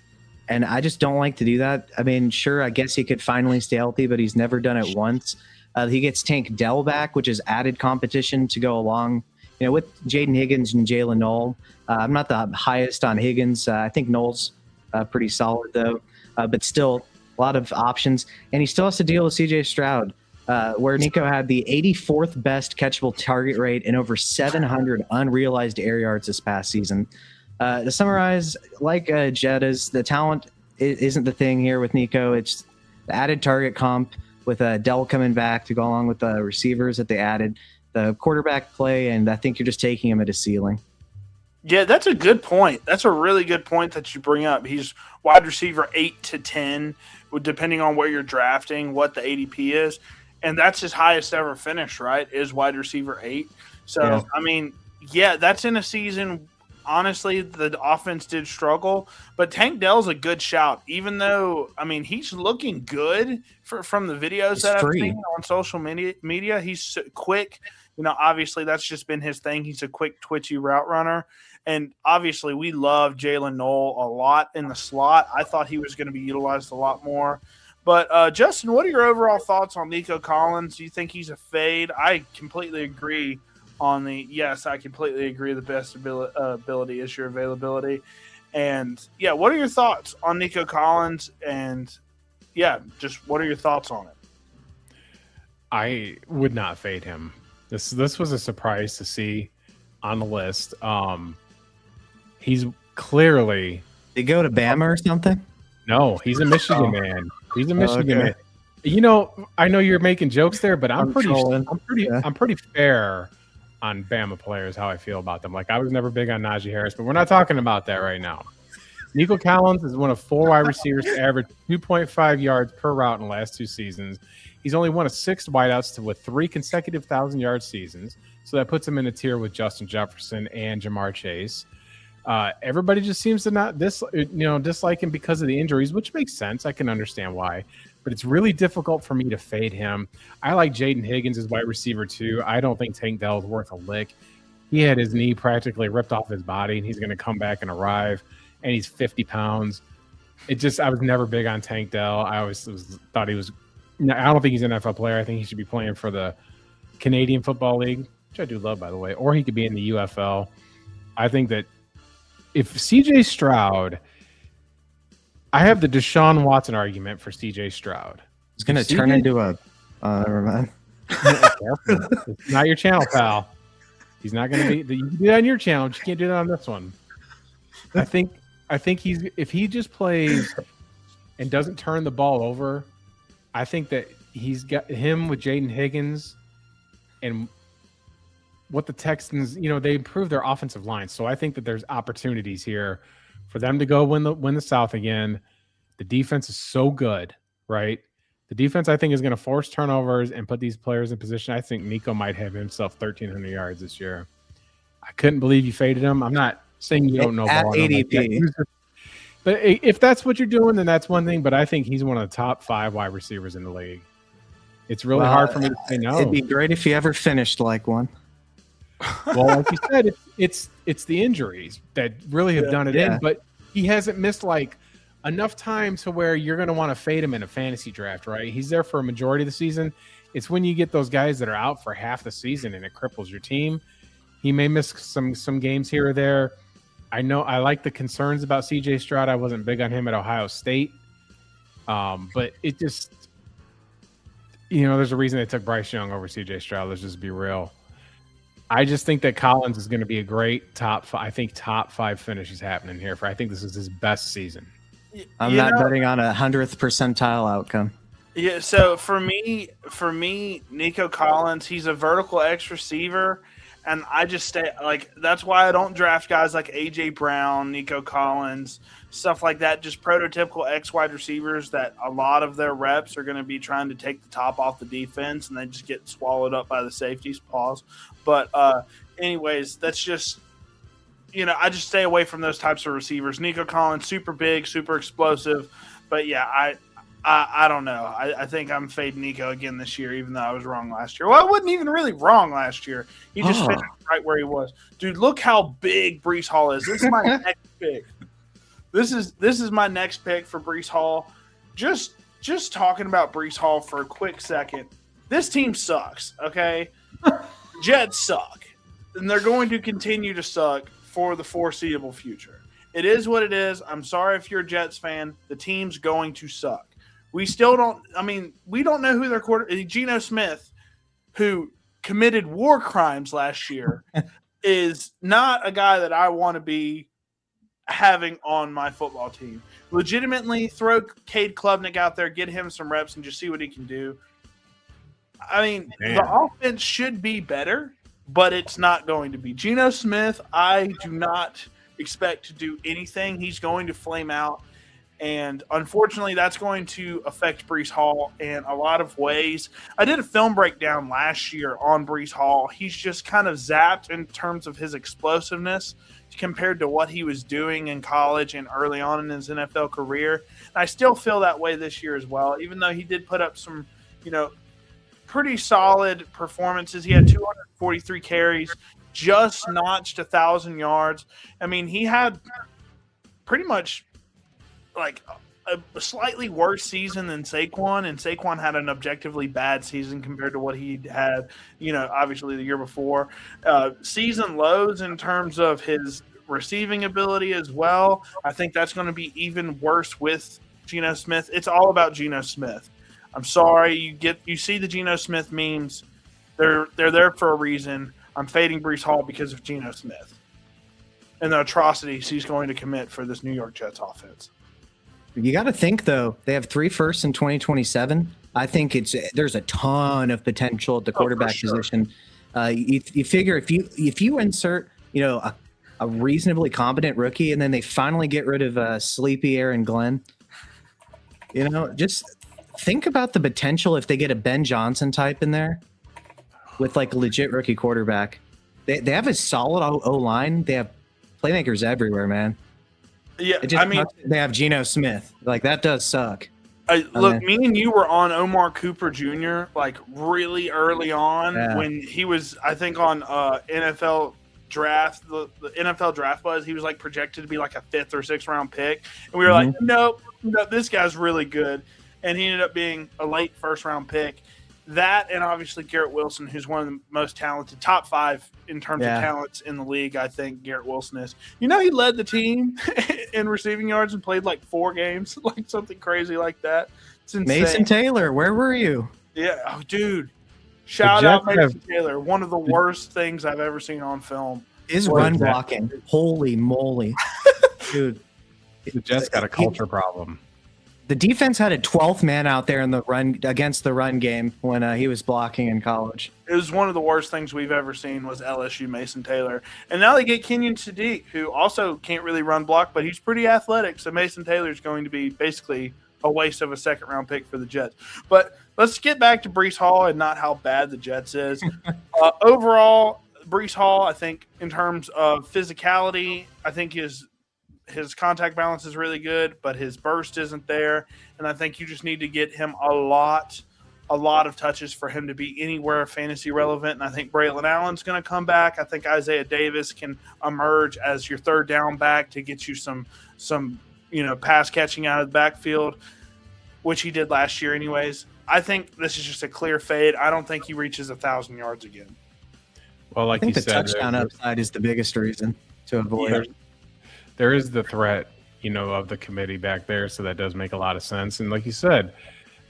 S3: and I just don't like to do that. I mean, sure, I guess he could finally stay healthy, but he's never done it once. He gets Tank Dell back, which is added competition to go along, with Jaden Higgins and Jalen Knoll. I'm not the highest on Higgins. I think Knoll's pretty solid, though, but still a lot of options. And he still has to deal with CJ Stroud, where Nico had the 84th best catchable target rate and over 700 unrealized air yards this past season. To summarize, like Jetta's, the talent isn't the thing here with Nico. It's the added target comp with Dell coming back to go along with the receivers that they added, the quarterback play, and I think you're just taking him at his ceiling.
S2: Yeah, that's a good point. That's a really good point that you bring up. He's wide receiver 8 to 10, depending on where you're drafting, what the ADP is. And that's his highest ever finish, right, is wide receiver 8. So, I mean, that's in a season. Honestly, the offense did struggle, but Tank Dell's a good shout, even though, I mean, he's looking good from the videos that I've seen on social media. He's quick. Obviously, that's just been his thing. He's a quick, twitchy route runner. And obviously, we love Jalen Knoll a lot in the slot. I thought he was going to be utilized a lot more. But, Justin, what are your overall thoughts on Nico Collins? Do you think he's a fade? I completely agree on I completely agree. The best ability is your availability. And, what are your thoughts on Nico Collins? And, just what are your thoughts on it?
S1: I would not fade him. This was a surprise to see on the list. He's clearly...
S3: Did he go to Bama or something?
S1: No, he's a Michigan man. He's a Michigan man. I know you're making jokes there, but I'm pretty fair on Bama players, how I feel about them. Like, I was never big on Najee Harris, but we're not talking about that right now. Nico Collins is one of 4 wide receivers to average 2.5 yards per route in the last 2 seasons. He's only one of 6 wideouts with 3 consecutive 1,000-yard seasons, so that puts him in a tier with Justin Jefferson and Jamar Chase. Everybody just seems to not dislike him because of the injuries, which makes sense. I can understand why, but it's really difficult for me to fade him. I like Jaden Higgins as wide receiver too. I don't think Tank Dell is worth a lick. He had his knee practically ripped off his body, and he's going to come back and arrive, and he's 50 pounds. I was never big on Tank Dell. I always thought he was. I don't think he's an NFL player. I think he should be playing for the Canadian Football League, which I do love, by the way, or he could be in the UFL. I think that if CJ Stroud, I have the Deshaun Watson argument for CJ Stroud.
S3: It's going to turn into a. Never mind.
S1: It's not your channel, pal. He's not going to be. You can do that on your channel, but you can't do that on this one. I think if he just plays and doesn't turn the ball over, I think that he's got him with Jaden Higgins and what the Texans, they improved their offensive line. So I think that there's opportunities here for them to go win the South again. The defense is so good, right? The defense, I think, is going to force turnovers and put these players in position. I think Nico might have himself 1,300 yards this year. I couldn't believe you faded him. I'm not saying you don't know
S3: at
S1: ball.
S3: ADP.
S1: But if that's what you're doing, then that's one thing. But I think he's one of the top 5 wide receivers in the league. It's really hard for me to say no.
S3: It'd be great if he ever finished like one.
S1: Well, like you said, it's the injuries that really have done it in. But he hasn't missed enough time to where you're going to want to fade him in a fantasy draft, right? He's there for a majority of the season. It's when you get those guys that are out for half the season and it cripples your team. He may miss some games here or there. I know I like the concerns about CJ Stroud. I wasn't big on him at Ohio State. But it just, there's a reason they took Bryce Young over CJ Stroud. Let's just be real. I just think that Collins is going to be a great top 5 finish is happening here. I think this is his best season.
S3: I'm not betting on 100th percentile outcome.
S2: Yeah, so for me, Nico Collins, he's a vertical X receiver, and I just stay that's why I don't draft guys like AJ Brown, Nico Collins, stuff like that. Just prototypical X wide receivers that a lot of their reps are going to be trying to take the top off the defense, and they just get swallowed up by the safeties. Pause. But anyways, that's just. I just stay away from those types of receivers. Nico Collins, super big, super explosive. But, yeah, I don't know. I think I'm fading Nico again this year, even though I was wrong last year. Well, I wasn't even really wrong last year. He just finished right where he was. Dude, look how big Breece Hall is. This is my next pick. This is my next pick for Breece Hall. Just talking about Breece Hall for a quick second. This team sucks, okay? Jets suck. And they're going to continue to suck for the foreseeable future. It is what it is. I'm sorry if you're a Jets fan. The team's going to suck. We don't know who their quarterback, Geno Smith, who committed war crimes last year, is not a guy that I want to be having on my football team. Legitimately, throw Cade Klubnik out there, get him some reps, and just see what he can do. The offense should be better, but it's not going to be. Geno Smith, I do not expect to do anything. He's going to flame out. And unfortunately, that's going to affect Breece Hall in a lot of ways. I did a film breakdown last year on Breece Hall. He's just kind of zapped in terms of his explosiveness compared to what he was doing in college and early on in his NFL career. And I still feel that way this year as well, even though he did put up some, pretty solid performances. He had 243 carries, just notched 1,000 yards. He had pretty much a slightly worse season than Saquon, and Saquon had an objectively bad season compared to what he had, obviously the year before. Season lows in terms of his receiving ability as well. I think that's going to be even worse with Geno Smith. It's all about Geno Smith. I'm sorry, you see the Geno Smith memes. They're there for a reason. I'm fading Breece Hall because of Geno Smith and the atrocities he's going to commit for this New York Jets offense.
S3: You got to think, though, they have 3 firsts in 2027. I think there's a ton of potential at the quarterback position. You figure if you insert a reasonably competent rookie, and then they finally get rid of sleepy Aaron Glenn, just think about the potential if they get a Ben Johnson type in there with a legit rookie quarterback. They have a solid O-line. They have playmakers everywhere, man.
S2: Yeah,
S3: they have Geno Smith. That does suck.
S2: Look, me and you were on Omar Cooper Jr. Really early on when he was, I think, on NFL draft, the NFL draft was, he was like projected to be like a 5th or 6th round pick. And we were like, nope, this guy's really good. And he ended up being a late 1st round pick. That, and obviously Garrett Wilson, who's one of the most talented, top 5 in terms of talents in the league. I think Garrett Wilson is. He led the team in receiving yards and played like 4 games, like something crazy like that. It's insane.
S3: Mason Taylor, where were you?
S2: Yeah, oh, dude. Shout out Mason Taylor. One of the worst things I've ever seen on film.
S3: His run blocking. Holy moly. Dude.
S1: The Jets got a culture problem.
S3: The defense had a 12th man out there in the run against the run game when he was blocking in college.
S2: It was one of the worst things we've ever seen was LSU Mason Taylor. And now they get Kenyon Sadiq, who also can't really run block, but he's pretty athletic. So Mason Taylor is going to be basically a waste of a 2nd round pick for the Jets. But let's get back to Breece Hall and not how bad the Jets is. Overall, Breece Hall, I think in terms of physicality, I think his contact balance is really good, but his burst isn't there. And I think you just need to get him a lot of touches for him to be anywhere fantasy relevant. And I think Braylon Allen's going to come back. I think Isaiah Davis can emerge as your 3rd down back to get you some pass catching out of the backfield, which he did last year anyways. I think this is just a clear fade. I don't think he reaches 1,000 yards again.
S1: Well, like
S3: I think
S1: you
S3: the
S1: said,
S3: touchdown upside is the biggest reason to avoid it.
S1: There is the threat, of the committee back there, so that does make a lot of sense. And like you said,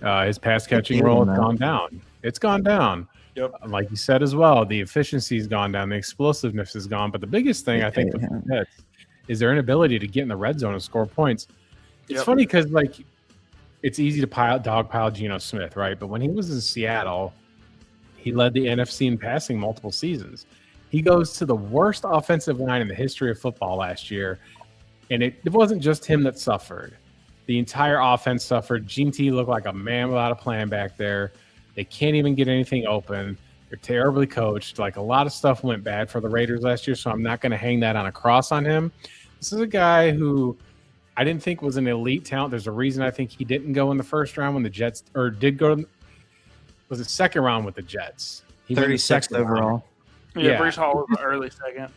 S1: his pass catching role has gone down. It's gone down.
S2: Yep.
S1: Like you said as well, the efficiency's gone down, the explosiveness is gone. But the biggest thing I think with the Jets is their inability to get in the red zone and score points. It's funny because it's easy to dogpile Geno Smith, right? But when he was in Seattle, he led the NFC in passing multiple seasons. He goes to the worst offensive line in the history of football last year. And it wasn't just him that suffered. The entire offense suffered. Gene T looked like a man without a plan back there. They can't even get anything open. They're terribly coached. Like, a lot of stuff went bad for the Raiders last year, so I'm not going to hang that on a cross on him. This is a guy who I didn't think was an elite talent. There's a reason I think he didn't go in the 1st round when the Jets – or did go – was it 2nd round with the Jets? He
S3: 36th overall.
S2: Yeah, Breece Hall was the early 2nd.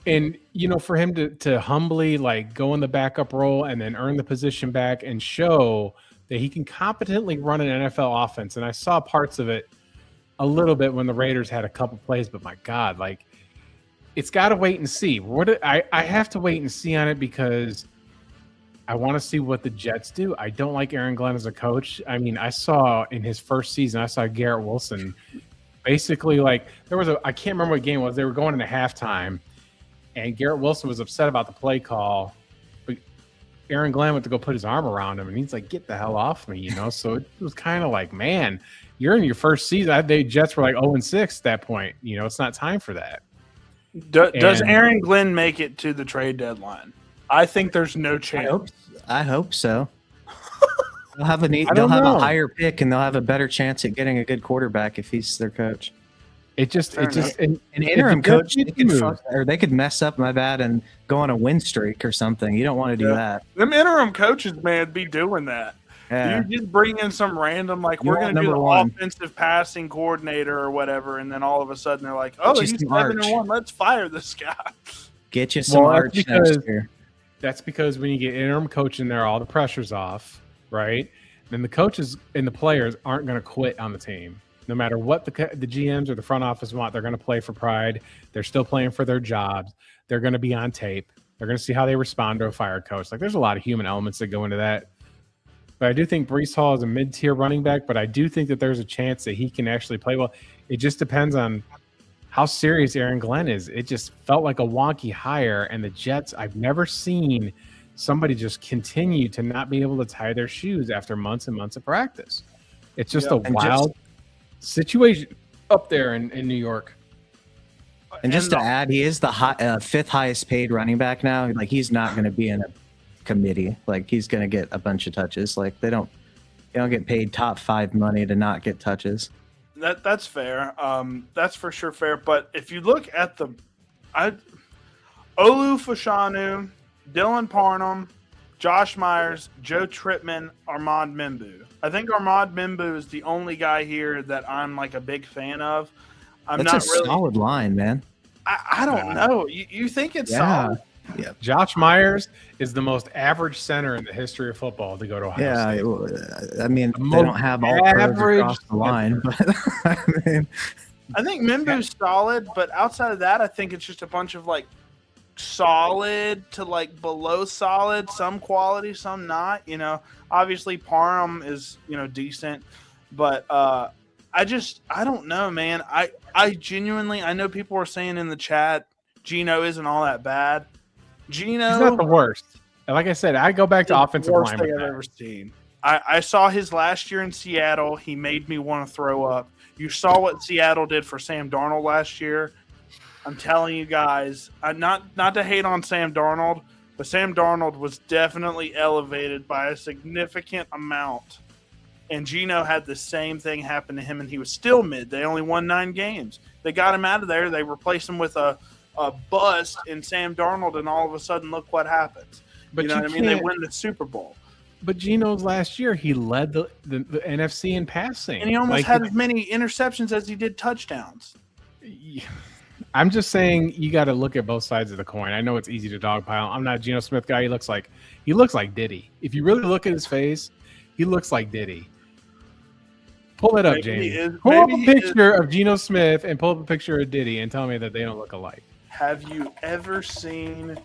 S1: And, for him to humbly, go in the backup role and then earn the position back and show that he can competently run an NFL offense. And I saw parts of it a little bit when the Raiders had a couple plays, but my God, it's got to wait and see. I have to wait and see on it because I want to see what the Jets do. I don't like Aaron Glenn as a coach. I mean, I saw in his 1st season, I saw Garrett Wilson basically there was I can't remember what game it was. They were going into halftime. And Garrett Wilson was upset about the play call, but Aaron Glenn went to go put his arm around him, and he's like, "Get the hell off me," So it was kind of like, man, you're in your 1st season. The Jets were 0-6 at that point. It's not time for that.
S2: Does Aaron Glenn make it to the trade deadline? I think there's no chance.
S3: I hope so. They'll have a higher pick, and they'll have a better chance at getting a good quarterback if he's their coach.
S1: An
S3: interim coach, they could mess up, and go on a win streak or something. You don't want to do that.
S2: Them interim coaches, man, be doing that. Yeah. You just bring in some random, we're going to do the offensive passing coordinator or whatever, and then all of a sudden they're like, oh, he's 7-1. Let's fire this guy.
S3: Get you some Arch next year.
S1: That's because when you get interim coach in there, all the pressure's off, right? Then the coaches and the players aren't going to quit on the team. No matter what the GMs or the front office want, they're going to play for pride. They're still playing for their jobs. They're going to be on tape. They're going to see how they respond to a fired coach. There's a lot of human elements that go into that. But I do think Breece Hall is a mid-tier running back, but I do think that there's a chance that he can actually play well. It just depends on how serious Aaron Glenn is. It just felt like a wonky hire, and the Jets, I've never seen somebody just continue to not be able to tie their shoes after months and months of practice. It's just a wild situation up there in New York.
S3: And just to add, he is the 5th highest paid running back now. He's not going to be in a committee. He's going to get a bunch of touches. They don't get paid top 5 money to not get touches.
S2: That's fair. That's for sure fair. But if you look at Olu Fashanu, Dylan Parnham, Josh Myers, Joe Tripman, Armand Mimbu. I think Armand Mimbu is the only guy here that I'm a big fan of.
S3: That's a solid line, man.
S2: I don't know. You think it's solid?
S3: Yeah.
S1: Josh Myers is the most average center in the history of football to go to Ohio State.
S3: I mean, they don't have all pros across the line, but I mean,
S2: I think Mimbu's solid, but outside of that, I think it's just a bunch of like solid to like below solid, some quality, some not. Obviously Parham is decent, but I don't know, man. I genuinely, I know people are saying in the chat Geno isn't all that bad. Geno,
S1: he's not the worst. Like I said, I go back to offensive line.
S2: Worst thing I've ever seen. I saw his last year in Seattle. He made me want to throw up. You saw what Seattle did for Sam Darnold last year. I'm telling you guys, not to hate on Sam Darnold, but Sam Darnold was definitely elevated by a significant amount. And Geno had the same thing happen to him, and he was still mid. They only won 9 games. They got him out of there. They replaced him with a bust in Sam Darnold, and all of a sudden, look what happens.
S1: But
S2: what I mean? They win the Super Bowl.
S1: But Geno's last year, he led the NFC in passing.
S2: And he almost had as many interceptions as he did touchdowns.
S1: I'm just saying you got to look at both sides of the coin. I know it's easy to dogpile. I'm not a Geno Smith guy. He looks like Diddy. If you really look at his face, he looks like Diddy. Pull it up, Jamie. Pull up a picture of Geno Smith and pull up a picture of Diddy and tell me that they don't look alike.
S2: Have you ever seen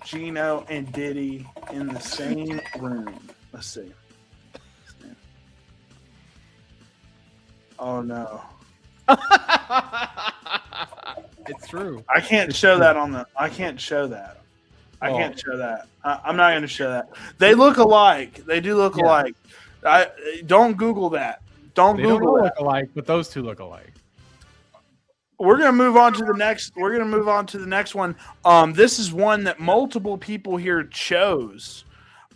S2: Geno and Diddy in the same room? Let's see. Oh no.
S1: It's true.
S2: I can't show that on the. I can't show that. I can't show that. I'm not going to show that. They look alike. They do look alike. Don't Google that. Don't Google that.
S1: Look alike, but those two look alike.
S2: We're going to move on to the next. We're going to move on to the next one. This is one that multiple people here chose,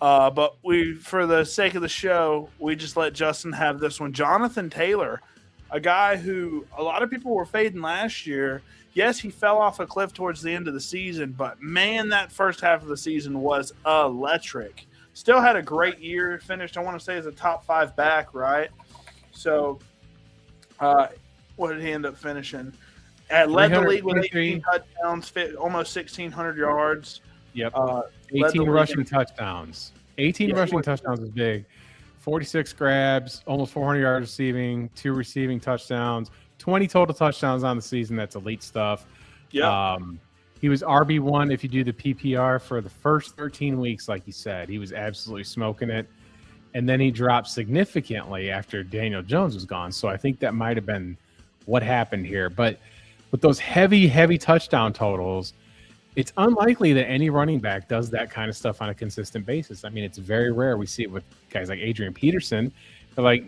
S2: but for the sake of the show, we just let Justin have this one. Jonathan Taylor, a guy who a lot of people were fading last year. Yes, he fell off a cliff towards the end of the season, but man, that first half of the season was electric. Still had a great year. Finished, I want to say, as a top 5 back, right? So, what did he end up finishing? Led the league with 18 touchdowns, almost 1,600 yards.
S1: Yep. 18 rushing touchdowns. 18 rushing touchdowns is big. 46 grabs, almost 400 yards receiving, 2 receiving touchdowns, 20 total touchdowns on the season. That's elite stuff.
S2: Yeah.
S1: He was RB1 if you do the PPR for the first 13 weeks, like you said. He was absolutely smoking it. And then he dropped significantly after Daniel Jones was gone. So I think that might have been what happened here. But with those heavy, heavy touchdown totals, it's unlikely that any running back does that kind of stuff on a consistent basis. I mean, it's very rare. We see it with guys like Adrian Peterson. But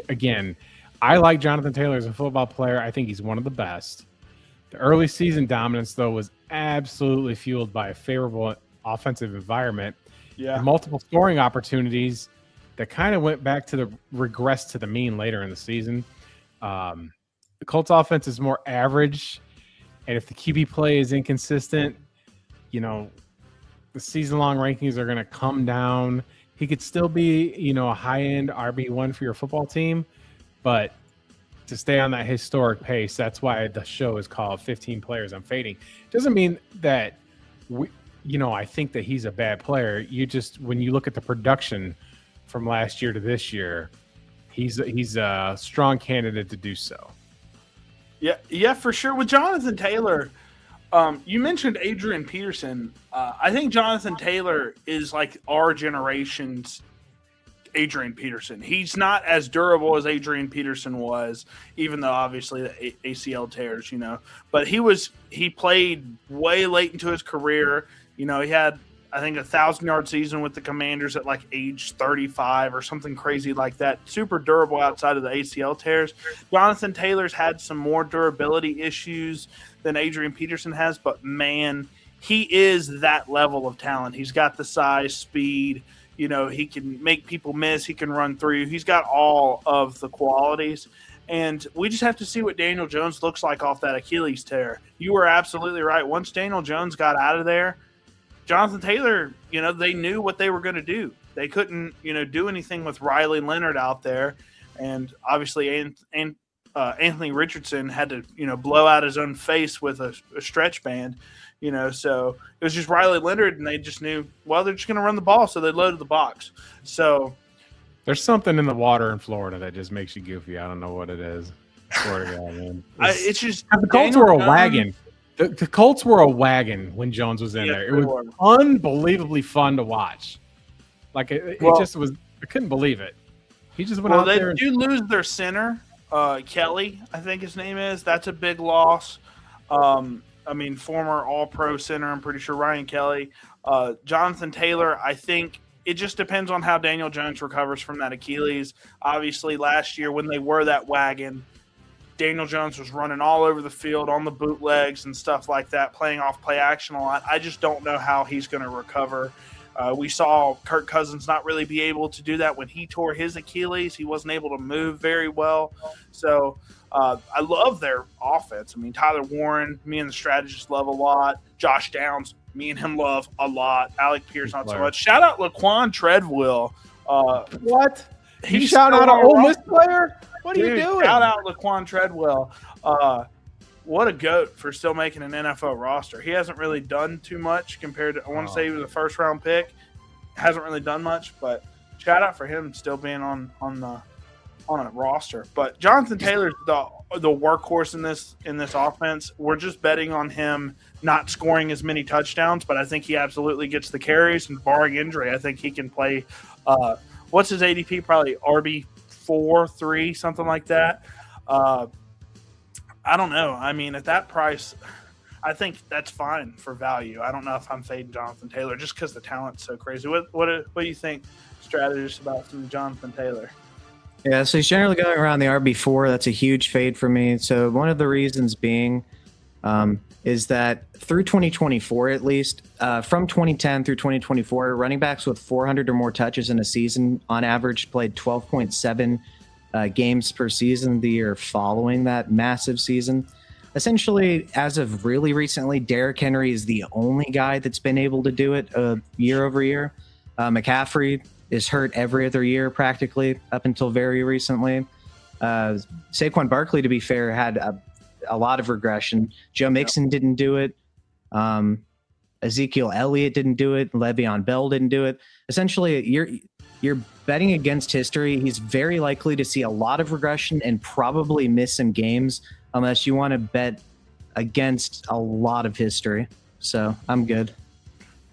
S1: again, I like Jonathan Taylor as a football player. I think he's one of the best. The early season dominance, though, was absolutely fueled by a favorable offensive environment.
S2: Yeah.
S1: And multiple scoring opportunities that kind of went back to the regress to the mean later in the season. The Colts offense is more average. And if the QB play is inconsistent, the season-long rankings are going to come down. He could still be, a high-end RB1 for your football team, but to stay on that historic pace, that's why the show is called 15 Players I'm Fading. Doesn't mean that, I think that he's a bad player. When you look at the production from last year to this year, he's a strong candidate to do so.
S2: Yeah, for sure. With Jonathan Taylor, you mentioned Adrian Peterson. I think Jonathan Taylor is like our generation's Adrian Peterson. He's not as durable as Adrian Peterson was, even though obviously the ACL tears, But he played way late into his career. He had, I think, 1,000-yard season with the Commanders at like age 35 or something crazy like that. Super durable outside of the ACL tears. Jonathan Taylor's had some more durability issues than Adrian Peterson has, but man, he is that level of talent. He's got the size, speed. He can make people miss. He can run through. He's got all of the qualities. And we just have to see what Daniel Jones looks like off that Achilles tear. You were absolutely right. Once Daniel Jones got out of there, Jonathan Taylor, they knew what they were going to do. They couldn't, do anything with Riley Leonard out there. And obviously Anthony Richardson had to, blow out his own face with a stretch band, so it was just Riley Leonard, and they just knew, well, they're just going to run the ball, so they loaded the box. So
S1: there's something in the water in Florida that just makes you goofy. I don't know what it is. Swear to God, man.
S2: It's just
S1: the Colts were a wagon. The Colts were a wagon when Jones was in there. It was unbelievably fun to watch. Like it just was. I couldn't believe it. He just went out there.
S2: Well, they do lose their center, Kelly, I think his name is. That's a big loss. Former All-Pro center. I'm pretty sure Ryan Kelly, Jonathan Taylor. I think it just depends on how Daniel Jones recovers from that Achilles. Obviously, last year when they were that wagon, Daniel Jones was running all over the field on the bootlegs and stuff like that, playing off play action a lot. I just don't know how he's going to recover. We saw Kirk Cousins not really be able to do that when he tore his Achilles. He wasn't able to move very well. So I love their offense. Tyler Warren, me and the strategist love a lot. Josh Downs, me and him love a lot. Alec Pierce, not so much. Shout out Laquan Treadwell.
S1: What? He shout out an Ole Miss player? What are you doing?
S2: Shout out Laquan Treadwell. What a GOAT for still making an NFL roster. He hasn't really done too much compared to, I want to say he was a first-round pick. Hasn't really done much, but shout out for him still being on a roster. But Jonathan Taylor's the workhorse in this offense. We're just betting on him not scoring as many touchdowns, but I think he absolutely gets the carries, and barring injury, I think he can play what's his ADP? Probably RB4, 3, something like that. I don't know. At that price, I think that's fine for value. I don't know if I'm fading Jonathan Taylor just because the talent's so crazy. What do you think, strategist, about some Jonathan Taylor?
S3: Yeah, so he's generally going around the RB4. That's a huge fade for me. So one of the reasons being is that through 2024, at least, from 2010 through 2024, running backs with 400 or more touches in a season on average played 12.7 games per season the year following that massive season. Essentially, as of really recently, Derrick Henry is the only guy that's been able to do it year over year. McCaffrey is hurt every other year practically up until very recently. Saquon Barkley, to be fair, had a lot of regression. Joe Mixon didn't do it. Ezekiel Elliott didn't do it. Le'Veon Bell didn't do it. Essentially, you're betting against history. He's very likely to see a lot of regression and probably miss some games unless you want to bet against a lot of history. So I'm good.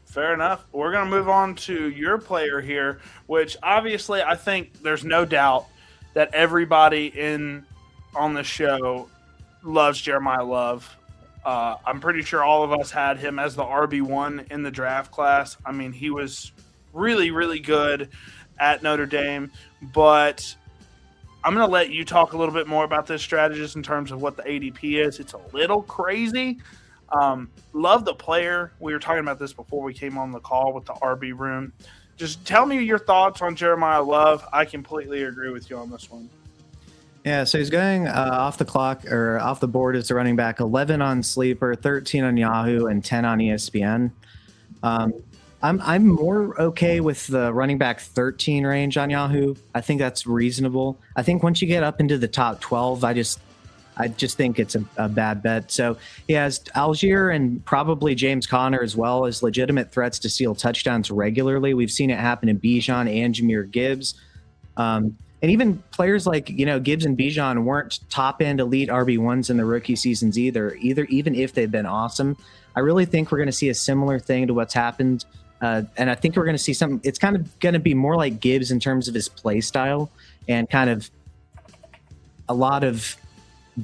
S2: Fair enough. We're going to move on to your player here, which obviously I think there's no doubt that everybody on the show loves Jeremiah Love. I'm pretty sure all of us had him as the RB1 in the draft class. He was really, really good at Notre Dame, but I'm going to let you talk a little bit more about this strategist in terms of what the ADP is. It's a little crazy. Love the player. We were talking about this before we came on the call with the RB room. Just tell me your thoughts on Jeremiah Love. I completely agree with you on this one.
S3: Yeah, so he's going off the clock or off the board as a running back, 11 on Sleeper, 13 on Yahoo, and 10 on ESPN. I'm more okay with the running back 13 range on Yahoo. I think that's reasonable. I think once you get up into the top 12, I just think it's a bad bet. So he has Algier and probably James Conner as well as legitimate threats to steal touchdowns regularly. We've seen it happen in Bijan and Jahmyr Gibbs. And even players like, Gibbs and Bijan weren't top-end elite RB1s in the rookie seasons either, even if they've been awesome. I really think we're going to see a similar thing to what's happened. And I think we're going to see something. It's kind of going to be more like Gibbs in terms of his play style and kind of a lot of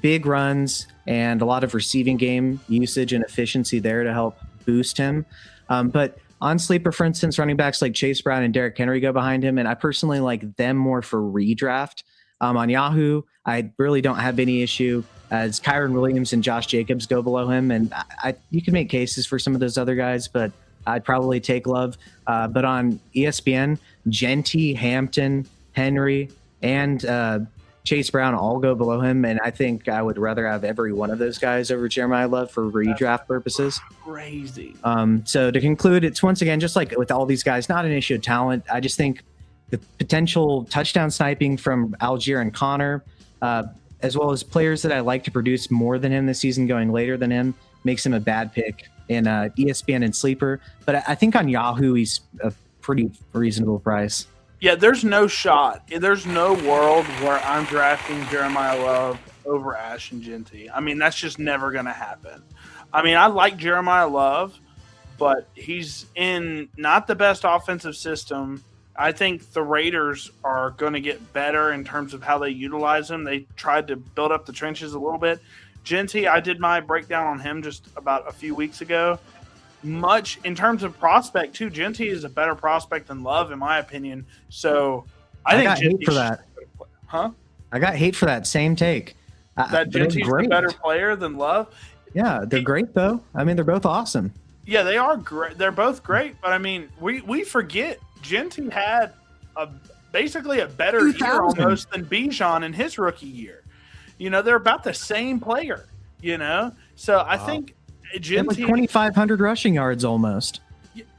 S3: big runs and a lot of receiving game usage and efficiency there to help boost him. But on Sleeper, for instance, running backs like Chase Brown and Derrick Henry go behind him, and I personally like them more for redraft. On Yahoo, I really don't have any issue as Kyron Williams and Josh Jacobs go below him, and you can make cases for some of those other guys, but I'd probably take Love. But on ESPN, Genty, Hampton, Henry, and Chase Brown all go below him, and I think I would rather have every one of those guys over Jeremiah Love for redraft purposes.
S2: Crazy.
S3: So to conclude, it's once again, just like with all these guys, not an issue of talent. I just think the potential touchdown sniping from Algier and Connor, as well as players that I like to produce more than him this season going later than him, makes him a bad pick in ESPN and Sleeper. But I think on Yahoo, he's a pretty reasonable price.
S2: Yeah, there's no shot. There's no world where I'm drafting Jeremiah Love over Ashton Genty. I mean, that's just never going to happen. I mean, I like Jeremiah Love, but he's in not the best offensive system. I think the Raiders are going to get better in terms of how they utilize him. They tried to build up the trenches a little bit. Genty, I did my breakdown on him just about a few weeks ago. Much in terms of prospect too, Genty is a better prospect than Love, in my opinion. So I think
S3: got hate for that.
S2: Huh?
S3: I got hate for that same take.
S2: That Genty's a better player than Love.
S3: Yeah, they're great though. I mean, they're both awesome.
S2: Yeah, they are great. They're both great, but I mean, we forget Genty had basically a better year almost than Bijan in his rookie year. You know, they're about the same player. You know, so I think Genty
S3: like 2,500 rushing yards almost.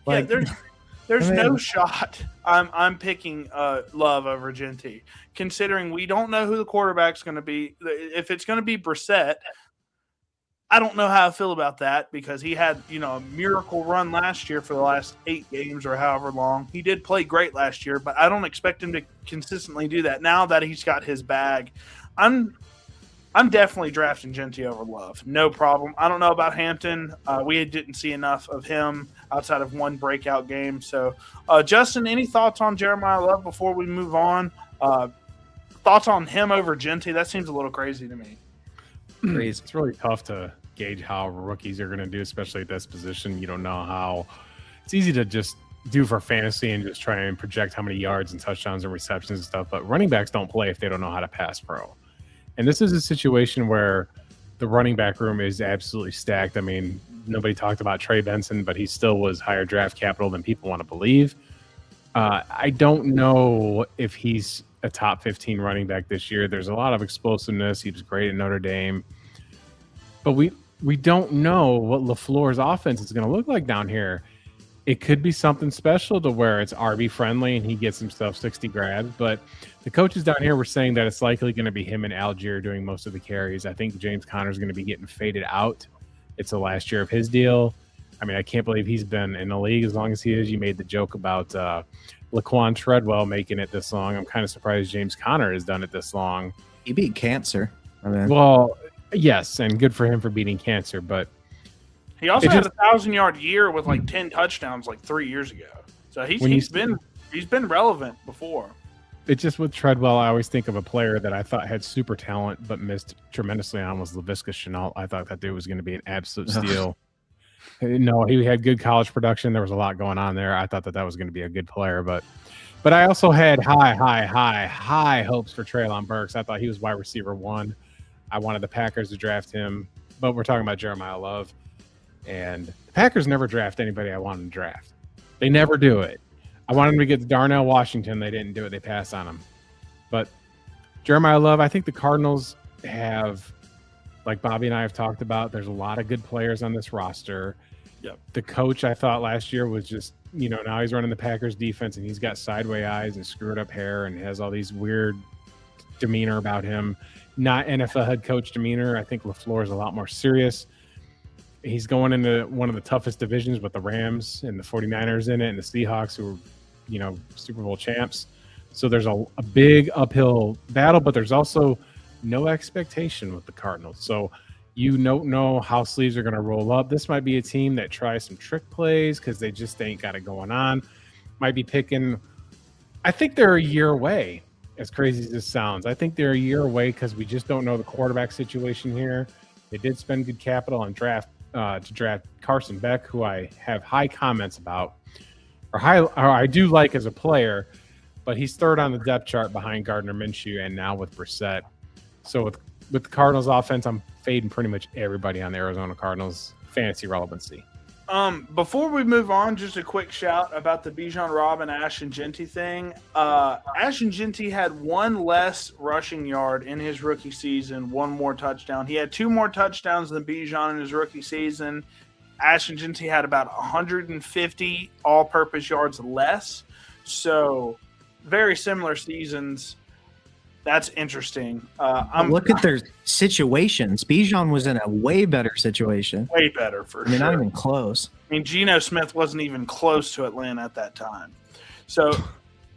S2: Yeah, there's no shot. I'm picking Love over Genty, considering we don't know who the quarterback's going to be. If it's going to be Brissett, I don't know how I feel about that because he had, a miracle run last year for the last 8 games or however long. He did play great last year, but I don't expect him to consistently do that. Now that he's got his bag, I'm definitely drafting Genty over Love. No problem. I don't know about Hampton. We didn't see enough of him outside of one breakout game. So, Justin, any thoughts on Jeremiah Love before we move on? Thoughts on him over Genty? That seems a little crazy to me.
S3: Crazy.
S1: It's really tough to gauge how rookies are going to do, especially at this position. You don't know how. It's easy to just do for fantasy and just try and project how many yards and touchdowns and receptions and stuff. But running backs don't play if they don't know how to pass pro. And this is a situation where the running back room is absolutely stacked. I mean, nobody talked about Trey Benson, but he still was higher draft capital than people want to believe. I don't know if he's a top 15 running back this year. There's a lot of explosiveness. He was great at Notre Dame. But we don't know what LaFleur's offense is going to look like down here. It could be something special to where it's RB friendly and he gets himself 60 grabs. But the coaches down here were saying that it's likely going to be him and Algier doing most of the carries. I think James Conner's going to be getting faded out. It's the last year of his deal. I mean, I can't believe he's been in the league as long as he is. You made the joke about Laquan Treadwell making it this long. I'm kind of surprised James Conner has done it this long.
S3: He beat cancer.
S1: Well, yes, and good for him for beating cancer, but
S2: he also had a 1,000-yard year with like 10 touchdowns like 3 years ago. So he's been relevant before.
S1: It's just with Treadwell, I always think of a player that I thought had super talent but missed tremendously on was Laviska Shenault. I thought that dude was going to be an absolute steal. No, he had good college production. There was a lot going on there. I thought that was going to be a good player, but I also had high hopes for Treylon Burks. I thought he was wide receiver 1. I wanted the Packers to draft him, but we're talking about Jeremiah Love. And the Packers never draft anybody I want them to draft. They never do it. I wanted them to get Darnell Washington. They didn't do it. They passed on him. But Jeremiah Love, I think the Cardinals have, like Bobby and I have talked about, there's a lot of good players on this roster.
S2: Yep.
S1: The coach I thought last year was just, now he's running the Packers defense and he's got sideway eyes and screwed up hair and has all these weird demeanor about him. Not NFL head coach demeanor. I think LaFleur is a lot more serious. He's going into one of the toughest divisions with the Rams and the 49ers in it and the Seahawks who are, Super Bowl champs. So there's a big uphill battle, but there's also no expectation with the Cardinals. So you don't know how sleeves are going to roll up. This might be a team that tries some trick plays because they just ain't got it going on. Might be picking – I think they're a year away, as crazy as this sounds. I think they're a year away because we just don't know the quarterback situation here. They did spend good capital on to draft Carson Beck, who I have high comments about, or I do like as a player, but he's third on the depth chart behind Gardner Minshew and now with Brissett. So with the Cardinals offense, I'm fading pretty much everybody on the Arizona Cardinals fantasy relevancy.
S2: Before we move on, just a quick shout about the Bijan Rob and Ashton Genty thing. Ashton Genty had 1 less rushing yard in his rookie season, 1 more touchdown. He had 2 more touchdowns than Bijan in his rookie season. Ashton Genty had about 150 all-purpose yards less. So very similar seasons. That's interesting.
S3: Look at their situations. Bijan was in a way better situation.
S2: Way better, for sure.
S3: I mean, not even close.
S2: I mean, Geno Smith wasn't even close to Atlanta at that time. So,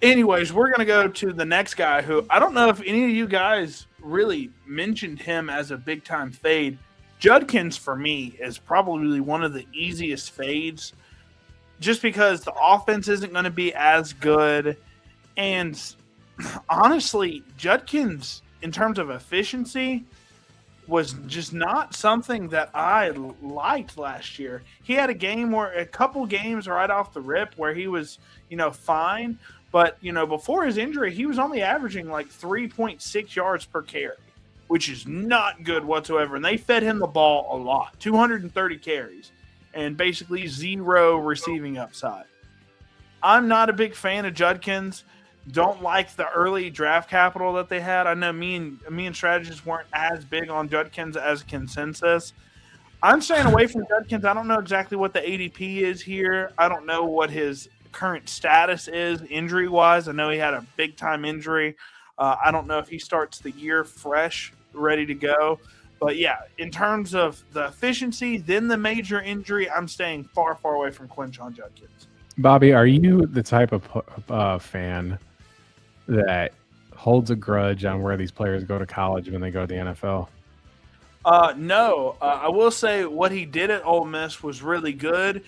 S2: anyways, we're going to go to the next guy who I don't know if any of you guys really mentioned him as a big-time fade. Judkins, for me, is probably one of the easiest fades just because the offense isn't going to be as good. And honestly, Judkins, in terms of efficiency, was just not something that I liked last year. He had a couple games right off the rip where he was, fine. But, before his injury, he was only averaging like 3.6 yards per carry, which is not good whatsoever. And they fed him the ball a lot, 230 carries, and basically 0 receiving upside. I'm not a big fan of Judkins. Don't like the early draft capital that they had. I know me and strategists weren't as big on Judkins as consensus. I'm staying away from Judkins. I don't know exactly what the ADP is here. I don't know what his current status is injury-wise. I know he had a big-time injury. I don't know if he starts the year fresh, ready to go. But, yeah, in terms of the efficiency, then the major injury, I'm staying far, far away from Quinshon Judkins.
S1: Bobby, are you the type of fan that holds a grudge on where these players go to college when they go to the NFL?
S2: No. I will say what he did at Ole Miss was really good,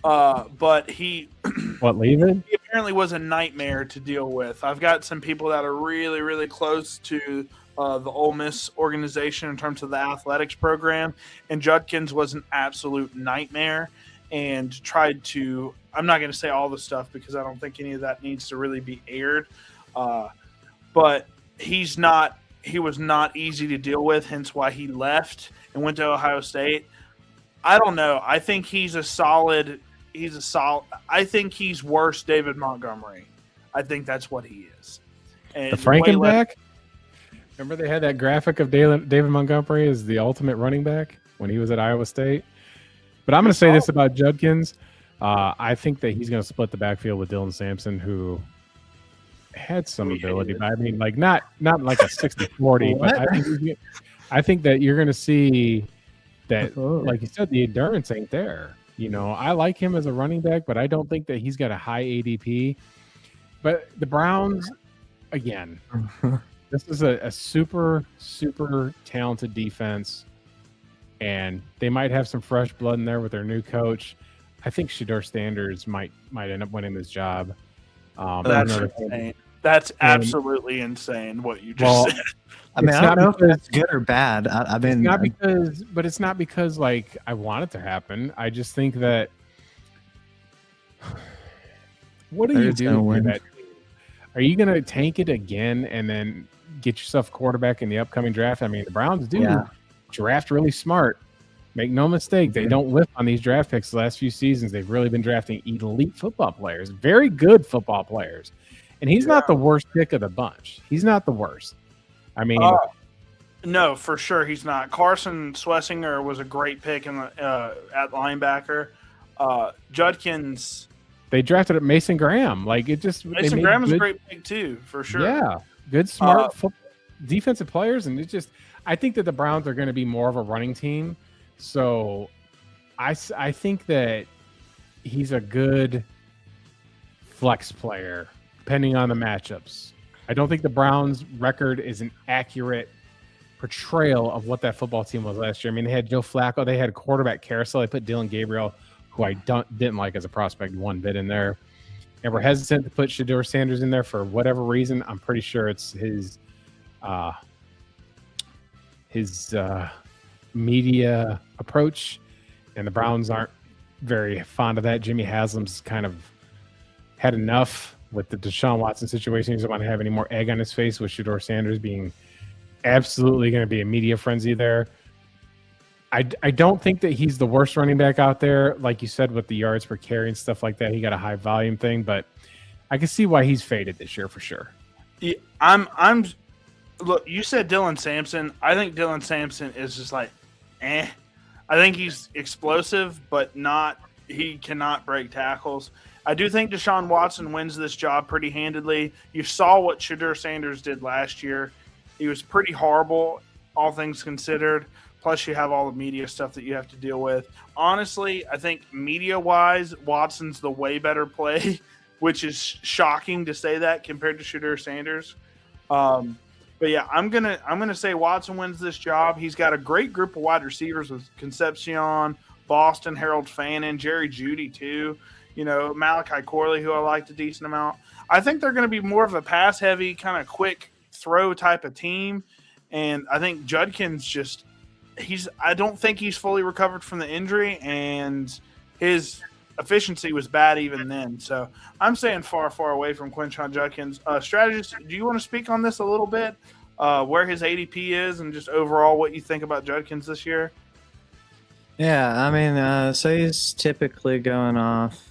S2: but he
S1: leaving?
S2: He apparently was a nightmare to deal with. I've got some people that are really, really close to the Ole Miss organization in terms of the athletics program, and Judkins was an absolute nightmare and tried to – I'm not going to say all the stuff because I don't think any of that needs to really be aired. But he was not easy to deal with, hence why he left and went to Ohio State. I don't know. I think I think he's worse David Montgomery. I think that's what he is. And
S1: the Frankenback? Remember they had that graphic of David Montgomery as the ultimate running back when he was at Iowa State? But I'm going to say this about Judkins. I think that he's going to split the backfield with Dylan Sampson, who had some ability, but I mean, like not like a 60-40. But I think that you're going to see that, like you said, the endurance ain't there. I like him as a running back, but I don't think that he's got a high ADP. But the Browns, again, this is a super, super talented defense, and they might have some fresh blood in there with their new coach. I think Shedeur Sanders might end up winning this job.
S2: That's insane. That's absolutely insane what you just said.
S3: I mean, I don't know if that's good or bad.
S1: It's not because like I want it to happen. I just think that what are you doing with that team? Are you going to tank it again and then get yourself a quarterback in the upcoming draft? I mean, the Browns do draft really smart. Make no mistake, they don't whiff on these draft picks the last few seasons. They've really been drafting elite football players, very good football players. And he's not the worst pick of the bunch. He's not the worst. I mean,
S2: no, for sure he's not. Carson Schlesinger was a great pick at linebacker. Judkins.
S1: They drafted Mason Graham.
S2: Mason Graham is a great pick too, for sure.
S1: Yeah, good, smart defensive players, and I think that the Browns are going to be more of a running team. So, I think that he's a good flex player, depending on the matchups. I don't think the Browns' record is an accurate portrayal of what that football team was last year. I mean, they had Joe Flacco. They had quarterback carousel. They put Dylan Gabriel, who I didn't like as a prospect, one bit in there. And we're hesitant to put Shedeur Sanders in there for whatever reason. I'm pretty sure it's his media approach, and the Browns aren't very fond of that. Jimmy Haslam's kind of had enough with the Deshaun Watson situation. He doesn't want to have any more egg on his face with Shedeur Sanders being absolutely going to be a media frenzy there. I don't think that he's the worst running back out there, like you said, with the yards per carry and stuff like that. He got a high volume thing, but I can see why he's faded this year for sure.
S2: Yeah, look, you said Dylan Sampson. I think Dylan Sampson is just like, I think he's explosive, but he cannot break tackles. I do think Deshaun Watson wins this job pretty handedly. You saw what Shedeur Sanders did last year. He was pretty horrible, all things considered. Plus, you have all the media stuff that you have to deal with. Honestly, I think media-wise, Watson's the way better play, which is shocking to say that compared to Shedeur Sanders. But yeah, I'm gonna say Watson wins this job. He's got a great group of wide receivers with Concepcion, Boston, Harold Fannin, Jerry Jeudy too. Malachi Corley, who I liked a decent amount. I think they're going to be more of a pass-heavy, kind of quick throw type of team, and I think Judkins I don't think he's fully recovered from the injury, and his efficiency was bad even then. So I'm saying far, far away from Quinshon Judkins. Strategist, do you want to speak on this a little bit? Where his ADP is and just overall what you think about Judkins this year?
S3: Yeah, I mean, so he's typically going off,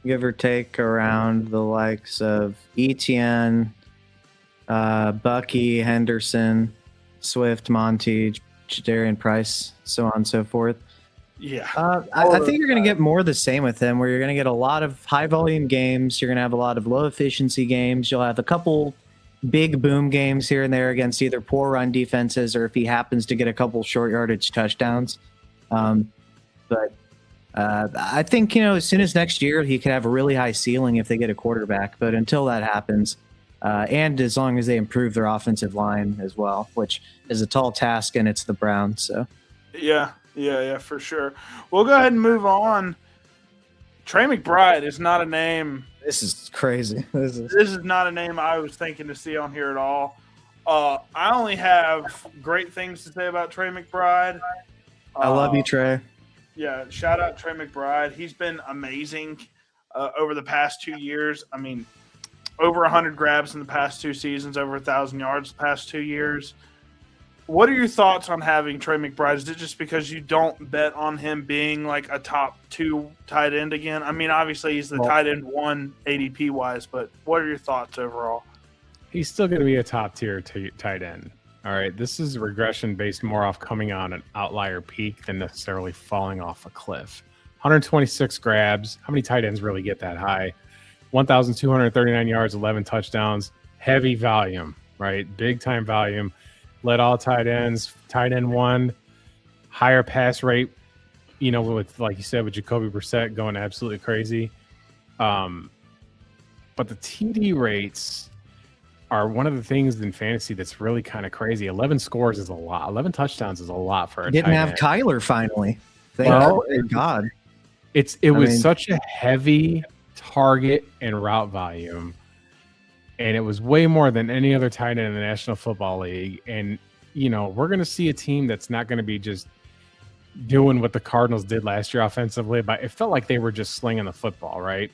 S3: give or take, around the likes of Etienne, Bucky, Henderson, Swift, Monty, Jadarian Price, so on and so forth.
S2: Yeah.
S3: I think you're going to get more of the same with him, where you're going to get a lot of high-volume games. You're going to have a lot of low-efficiency games. You'll have a couple big boom games here and there against either poor run defenses or if he happens to get a couple short yardage touchdowns. But I think, as soon as next year, he could have a really high ceiling if they get a quarterback. But until that happens, and as long as they improve their offensive line as well, which is a tall task, and it's the Browns. So
S2: Yeah, for sure. We'll go ahead and move on. Trey McBride is not a name.
S3: this is crazy.
S2: This is not a name I was thinking to see on here at all. I only have great things to say about Trey McBride.
S3: I love you, Trey.
S2: Yeah, shout out Trey McBride. He's been amazing over the past 2 years. I mean, over 100 grabs in the past 2 seasons, over 1,000 yards the past 2 years. What are your thoughts on having Trey McBride? Is it just because you don't bet on him being like a top 2 tight end again? I mean, obviously he's the tight end 1 ADP wise, but what are your thoughts overall?
S1: He's still going to be a top tier tight end. All right, this is regression based more off coming on an outlier peak than necessarily falling off a cliff. 126 grabs. How many tight ends really get that high? 1,239 yards, 11 touchdowns. Heavy volume, right? Big time volume. Led all tight ends. Tight end 1. Higher pass rate, with, like you said, with Jacoby Brissett going absolutely crazy. But the TD rates are one of the things in fantasy that's really kind of crazy. 11 scores is a lot. 11 touchdowns is a lot for a
S3: Didn't
S1: tight
S3: have
S1: end.
S3: Kyler finally. Thank God.
S1: It was such a heavy target and route volume, and it was way more than any other tight end in the National Football League. And we're going to see a team that's not going to be just doing what the Cardinals did last year offensively, but it felt like they were just slinging the football, right?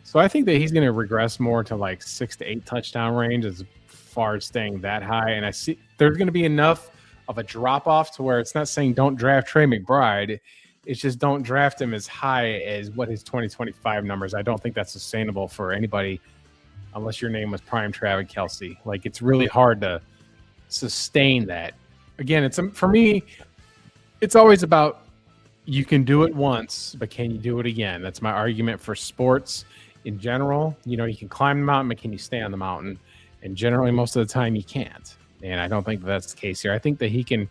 S1: So I think that he's going to regress more to like 6 to 8 touchdown range as far as staying that high. And I see there's going to be enough of a drop off to where it's not saying don't draft Trey McBride. It's just don't draft him as high as what his 2025 numbers. I don't think that's sustainable for anybody unless your name was Prime Travis Kelce. Like, it's really hard to sustain that. Again, for me, it's always about you can do it once, but can you do it again? That's my argument for sports in general. You can climb the mountain, but can you stay on the mountain? And generally, most of the time, you can't. And I don't think that's the case here. I think that he can.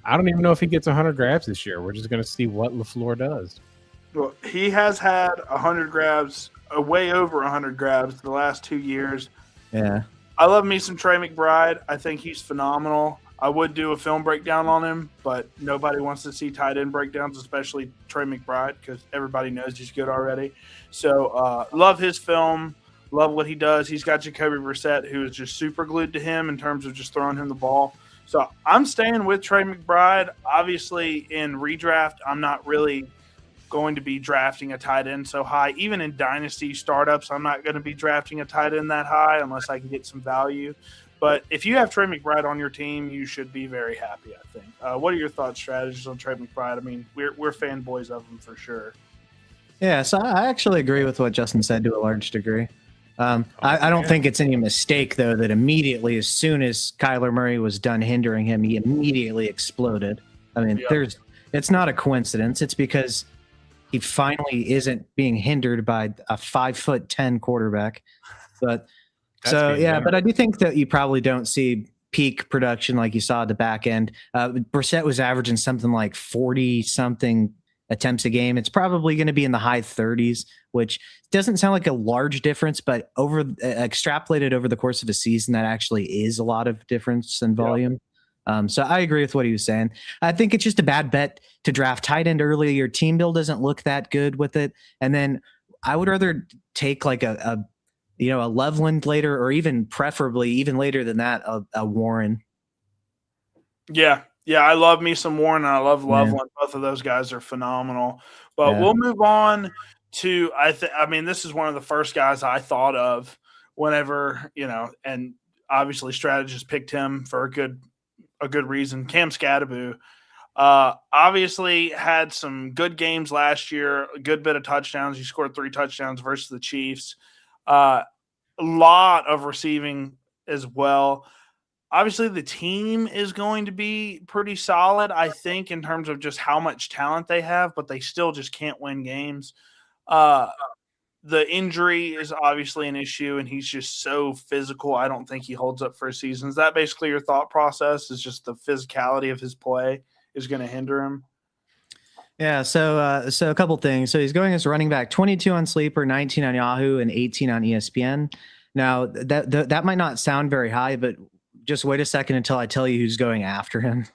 S1: I don't even know if he gets 100 grabs this year. We're just going to see what LaFleur does.
S2: Well, he has had 100 grabs, way over 100 grabs the last 2 years.
S3: Yeah.
S2: I love me some Trey McBride. I think he's phenomenal. I would do a film breakdown on him, but nobody wants to see tight end breakdowns, especially Trey McBride, because everybody knows he's good already. So love his film, love what he does. He's got Jacoby Brissett, who is just super glued to him in terms of just throwing him the ball. So I'm staying with Trey McBride. Obviously, in redraft, I'm not really going to be drafting a tight end so high. Even in dynasty startups, I'm not going to be drafting a tight end that high unless I can get some value. But if you have Trey McBride on your team, you should be very happy, I think. What are your thoughts, strategies on Trey McBride? I mean, we're fanboys of him for sure.
S3: Yeah, so I actually agree with what Justin said to a large degree. I don't think it's any mistake, though, that immediately, as soon as Kyler Murray was done hindering him, he immediately exploded. I mean, it's not a coincidence. It's because he finally isn't being hindered by a 5'10" quarterback. But So yeah, but I do think that you probably don't see peak production like you saw at the back end. Brissett was averaging something like 40 something attempts a game. It's probably going to be in the high 30s, which doesn't sound like a large difference, but extrapolated over the course of a season, that actually is a lot of difference in volume. So I agree with what he was saying. I think it's just a bad bet to draft tight end early. Your team build doesn't look that good with it. And then I would rather take like a Loveland later, or even preferably even later than that, a Warren.
S2: Yeah. I love me some Warren and I love Loveland. Both of those guys are phenomenal. But we'll move on to this is one of the first guys I thought of whenever, and obviously strategists picked him for a good reason. Cam Scadaboo obviously had some good games last year, a good bit of touchdowns. He scored 3 touchdowns versus the Chiefs. A lot of receiving as well. Obviously, the team is going to be pretty solid, I think, in terms of just how much talent they have, but they still just can't win games. The injury is obviously an issue, and he's just so physical. I don't think he holds up for a season. Is that basically your thought process? Is just the physicality of his play is going to hinder him?
S3: Yeah, so a couple things. So he's going as running back, 22 on Sleeper, 19 on Yahoo, and 18 on ESPN. Now, that might not sound very high, but just wait a second until I tell you who's going after him.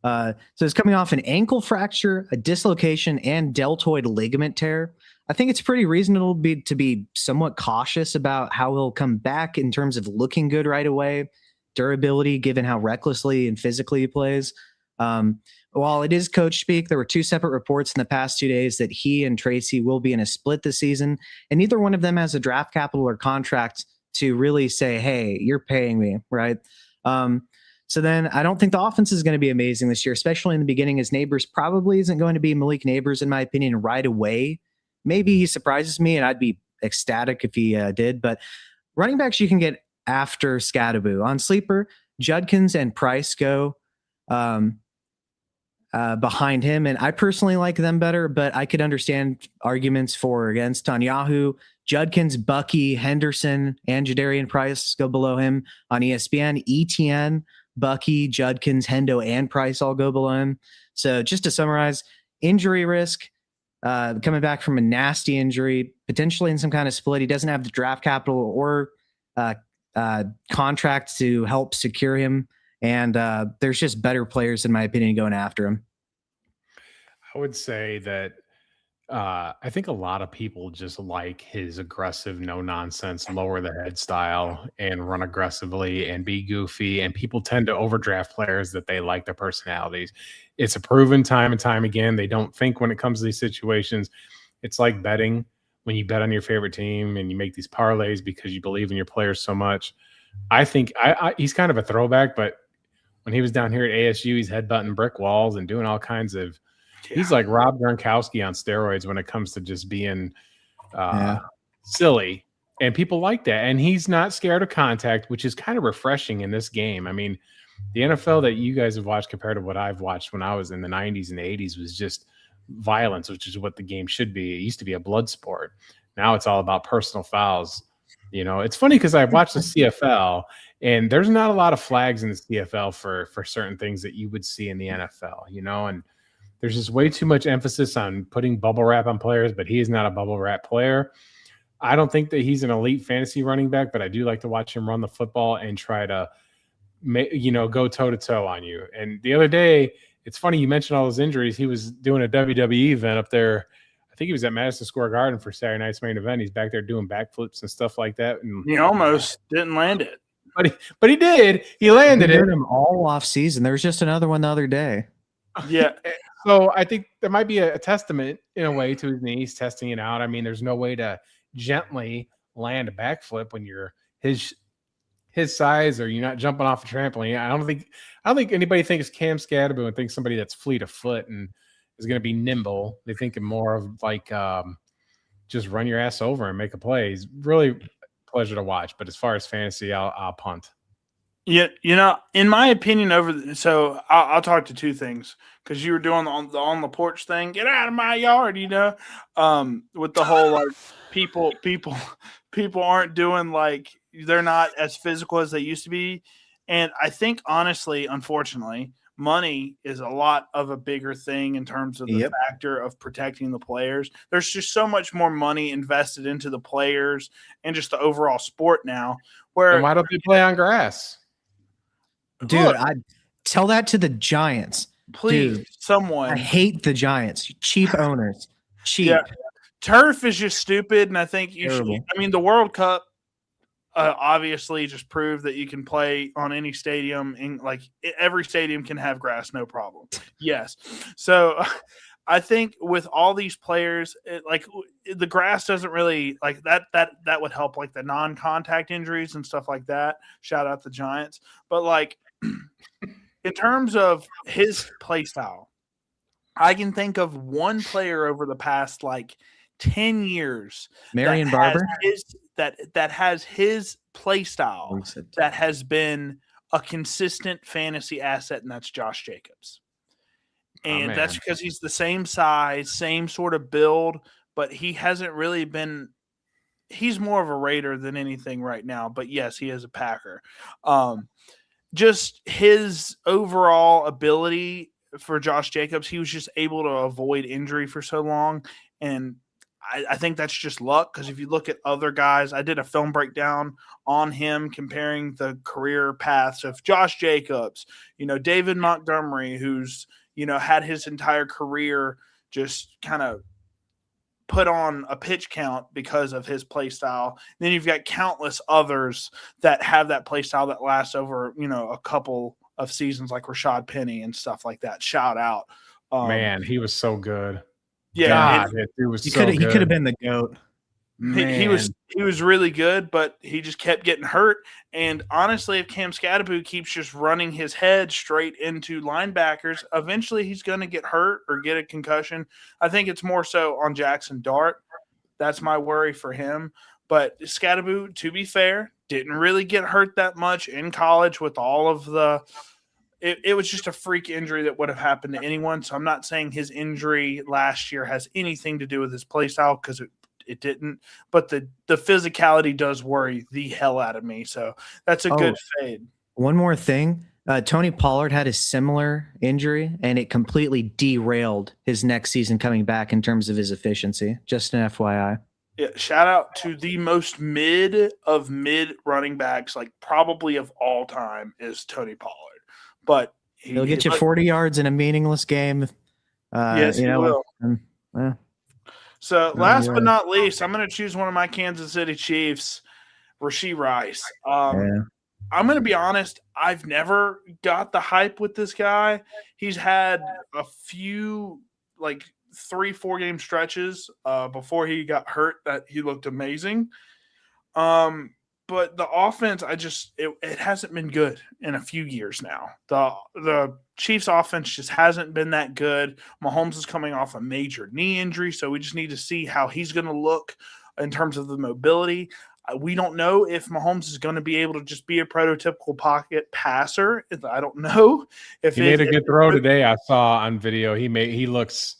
S3: So he's coming off an ankle fracture, a dislocation, and deltoid ligament tear. I think it's pretty reasonable to be somewhat cautious about how he'll come back in terms of looking good right away, durability, given how recklessly and physically he plays. While it is coach speak, there were 2 separate reports in the past 2 days that he and Tracy will be in a split this season, and neither one of them has a draft capital or contract to really say, hey, you're paying me, right? So then I don't think the offense is going to be amazing this year, especially in the beginning. His Neighbors probably isn't going to be Malik Neighbors, in my opinion, right away. Maybe he surprises me, and I'd be ecstatic if he did. But running backs you can get after Scadaboo. On Sleeper, Judkins and Price go behind him, and I personally like them better, but I could understand arguments for or against. On Yahoo, Judkins, Bucky, Henderson, and Jadarian Price go below him. On ESPN, ETN, Bucky, Judkins, Hendo, and Price all go below him. So just to summarize, injury risk, coming back from a nasty injury, potentially in some kind of split. He doesn't have the draft capital or contract to help secure him. And there's just better players, in my opinion, going after him.
S1: I would say that I think a lot of people just like his aggressive, no-nonsense, lower the head style and run aggressively and be goofy. And people tend to overdraft players that they like their personalities. It's a proven time and time again. They don't think when it comes to these situations. It's like betting. When you bet on your favorite team and you make these parlays because you believe in your players so much. I think he's kind of a throwback, but when he was down here at ASU, he's headbutting brick walls and doing all kinds of he's like Rob Gronkowski on steroids when it comes to just being silly. And people like that. And he's not scared of contact, which is kind of refreshing in this game. I mean, the NFL that you guys have watched compared to what I've watched when I was in the 90s and 80s was just violence, which is what the game should be. It used to be a blood sport. Now it's all about personal fouls. You know, it's funny because I watched the CFL and there's not a lot of flags in the CFL for certain things that you would see in the NFL, you know, and there's just way too much emphasis on putting bubble wrap on players, but he is not a bubble wrap player. I don't think that he's an elite fantasy running back, but I do like to watch him run the football and try to, go toe-to-toe on you. And the other day, it's funny you mentioned all those injuries. He was doing a WWE event up there. I think he was at Madison Square Garden for Saturday night's main event. He's back there doing backflips and stuff like that. And
S2: he almost didn't land it.
S1: But he did. He landed it.
S3: Him all off season. There was just another one the other day.
S2: Yeah.
S1: So I think there might be a testament in a way to his knees, testing it out. I mean, there's no way to gently land a backflip when you're his size or you're not jumping off a trampoline. I don't think anybody thinks Cam Scadaboo and thinks somebody that's fleet of foot and is going to be nimble. They think more of like just run your ass over and make a play. He's really a pleasure to watch. But as far as fantasy, I'll punt.
S2: Yeah, in my opinion, so I'll talk to 2 things because you were doing the on the porch thing. Get out of my yard, with the whole like people aren't doing like they're not as physical as they used to be. And I think, honestly, unfortunately, money is a lot of a bigger thing in terms of the factor of protecting the players. There's just so much more money invested into the players and just the overall sport now. Where
S1: then why don't they play on grass?
S3: Dude, I tell that to the Giants.
S2: Please,
S3: dude,
S2: someone.
S3: I hate the Giants. Cheap owners. Cheap.
S2: Yeah. Turf is just stupid, and I think you should. I mean, the World Cup obviously just proved that you can play on any stadium. In like every stadium can have grass, no problem. Yes. So I think with all these players, the grass doesn't really like that. That would help like the non-contact injuries and stuff like that. Shout out the Giants, but like in terms of his play style, I can think of one player over the past like 10 years,
S3: Marion Barber,
S2: that has his play style that has been a consistent fantasy asset, and that's Josh Jacobs. And that's because he's the same size, same sort of build, but he hasn't really been – he's more of a Raider than anything right now. But, yes, he is a Packer. Just his overall ability for Josh Jacobs, he was just able to avoid injury for so long. And I think that's just luck, because if you look at other guys, I did a film breakdown on him comparing the career paths of Josh Jacobs, David Montgomery, who's – had his entire career just kind of put on a pitch count because of his play style. Then you've got countless others that have that play style that lasts over, a couple of seasons, like Rashad Penny and stuff like that. Shout out.
S1: Man, he was so good.
S2: Yeah.
S1: He could
S3: have been the GOAT.
S2: He was really good, but he just kept getting hurt. And honestly, if Cam Scadaboo keeps just running his head straight into linebackers, eventually he's going to get hurt or get a concussion. I think it's more so on Jackson Dart. That's my worry for him. But Scadaboo, to be fair, didn't really get hurt that much in college with all of the – it was just a freak injury that would have happened to anyone. So I'm not saying his injury last year has anything to do with his play style, because it didn't, but the physicality does worry the hell out of me. So that's a good fade.
S3: One more thing. Tony Pollard had a similar injury, and it completely derailed his next season coming back in terms of his efficiency. Just an FYI.
S2: Yeah. Shout out to the most mid running backs, like probably of all time, is Tony Pollard, but
S3: he'll get you 40 yards in a meaningless game.
S2: Yes, he will. So last but not least, I'm going to choose one of my Kansas City Chiefs, Rashee Rice. I'm going to be honest. I've never got the hype with this guy. He's had a few, like 3-4 game stretches before he got hurt that he looked amazing. But the offense, it hasn't been good in a few years now. The Chiefs offense just hasn't been that good. Mahomes is coming off a major knee injury, so we just need to see how he's going to look in terms of the mobility. We don't know if Mahomes is going to be able to just be a prototypical pocket passer. I don't know if
S1: he made a good throw today. I saw on video. He looks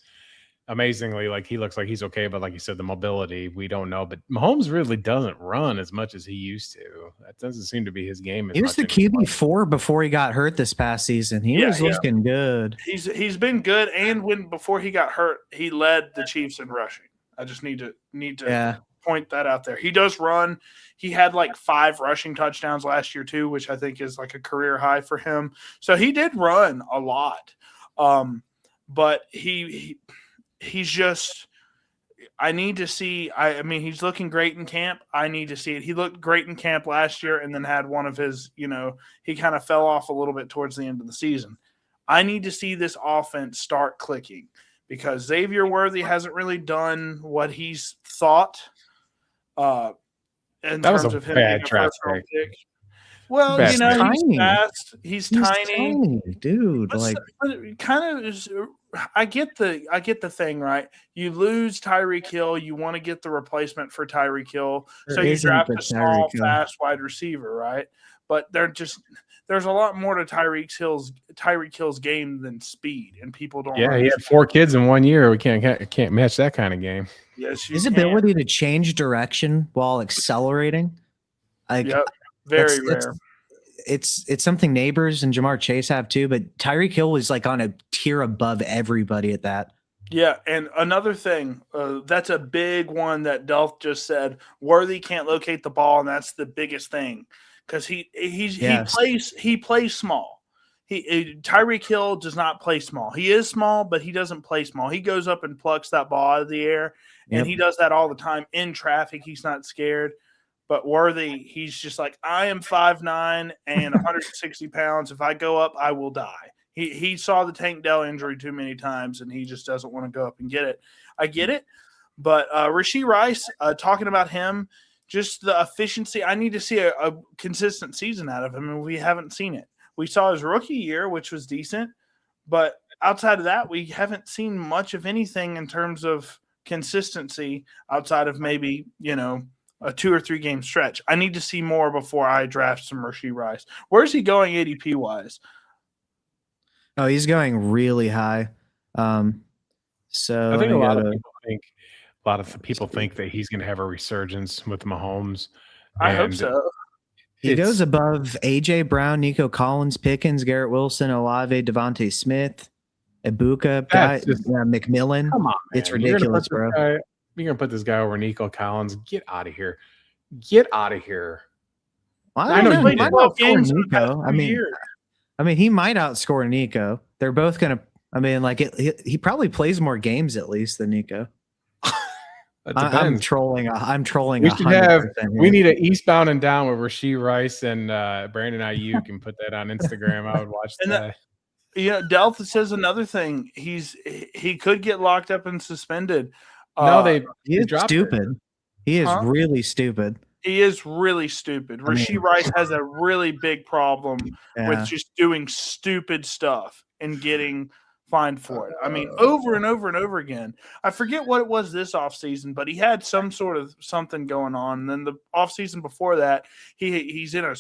S1: amazingly like he looks like he's okay, but like you said, the mobility, we don't know. But Mahomes really doesn't run as much as he used to. That doesn't seem to be his game.
S3: He was the QB4 before he got hurt this past season. He was looking good.
S2: He's been good, and before he got hurt, he led the Chiefs in rushing. I just need to point that out there. He does run. He had like 5 rushing touchdowns last year too, which I think is like a career high for him. So he did run a lot, but he's just – I need to see – I mean, he's looking great in camp. I need to see it. He looked great in camp last year, and then had one of his – he kind of fell off a little bit towards the end of the season. I need to see this offense start clicking, because Xavier Worthy hasn't really done what he's thought in terms of him being a first-round pick. Well,
S3: he's
S2: he's fast. He's tiny,
S3: dude.
S2: But kind of is. I get the thing, right? You lose Tyreek Hill, you want to get the replacement for Tyreek Hill, so you draft a small, fast wide receiver, right? But there's a lot more to Tyreek Hill's game than speed, and people don't.
S1: Yeah, he had 4 kids in 1 year. We can't match that kind of game.
S2: Yes,
S3: his ability to change direction while accelerating. Like,
S2: Yep. Very
S3: that's-
S2: rare.
S3: It's something Neighbors and Jamar Chase have too, but Tyreek Hill was like on a tier above everybody at that.
S2: Yeah, and another thing, that's a big one that Delph just said. Worthy can't locate the ball, and that's the biggest thing because he plays small. Tyreek Hill does not play small. He is small, but he doesn't play small. He goes up and plucks that ball out of the air, and he does that all the time in traffic. He's not scared. But Worthy, he's just like, I am 5'9" and 160 pounds. If I go up, I will die. He saw the Tank Dell injury too many times, and he just doesn't want to go up and get it. I get it. But Rashee Rice, talking about him, just the efficiency. I need to see a consistent season out of him, and we haven't seen it. We saw his rookie year, which was decent. But outside of that, we haven't seen much of anything in terms of consistency outside of maybe, a 2 or 3 game stretch. I need to see more before I draft some Rashee Rice. Where's he going ADP wise?
S3: Oh, he's going really high. So
S1: I think a lot of people think that he's going to have a resurgence with Mahomes.
S2: I hope so.
S3: He goes above AJ Brown, Nico Collins, Pickens, Garrett Wilson, Olave, Devontae Smith, Ibuka, McMillan.
S1: Come on, man.
S3: It's ridiculous, bro.
S1: You're going to put this guy over Nico Collins. Get out of here. Get out of here.
S3: I know
S2: he
S3: might
S2: games
S3: outscore Nico. I mean, he might outscore Nico. They're both going to. He probably plays more games at least than Nico. I'm trolling.
S1: We need an eastbound and down with Rashee Rice and Brandon Ayuk and put that on Instagram. I would watch that.
S2: Delph says another thing. He could get locked up and suspended.
S3: He is stupid. He is really stupid.
S2: He is really stupid. Rashee Rice has a really big problem with just doing stupid stuff and getting fined for it. I mean, over and over and over again. I forget what it was this offseason, but he had some sort of something going on. And then the offseason before that, he's in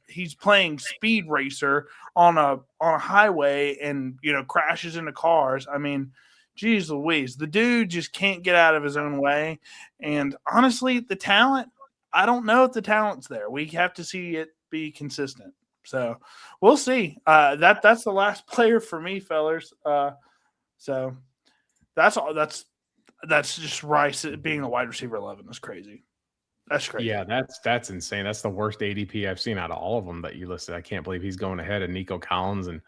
S2: he's playing speed racer on a highway and crashes into cars. I mean, geez Louise, the dude just can't get out of his own way. And honestly, the talent, I don't know if the talent's there. We have to see it be consistent. So we'll see. That's the last player for me, fellers. So that's all. That's just Rice being a wide receiver 11 is crazy. That's crazy.
S1: Yeah, that's insane. That's the worst ADP I've seen out of all of them that you listed. I can't believe he's going ahead of Nico Collins and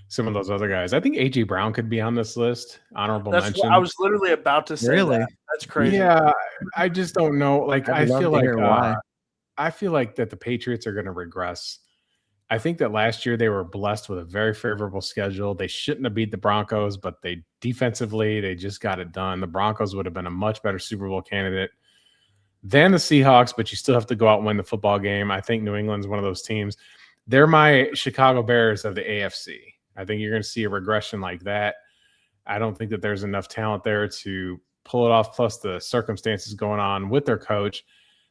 S1: some of those other guys. I think AJ Brown could be on this list. Honorable mention.
S2: I was literally about to say that. That's crazy.
S1: Yeah, I just don't know. Like I feel like that the Patriots are going to regress. I think that last year they were blessed with a very favorable schedule. They shouldn't have beat the Broncos, but they just got it done. The Broncos would have been a much better Super Bowl candidate than the Seahawks, but you still have to go out and win the football game. I think New England's one of those teams. They're my Chicago Bears of the AFC. I think you're going to see a regression like that. I don't think that there's enough talent there to pull it off, plus the circumstances going on with their coach.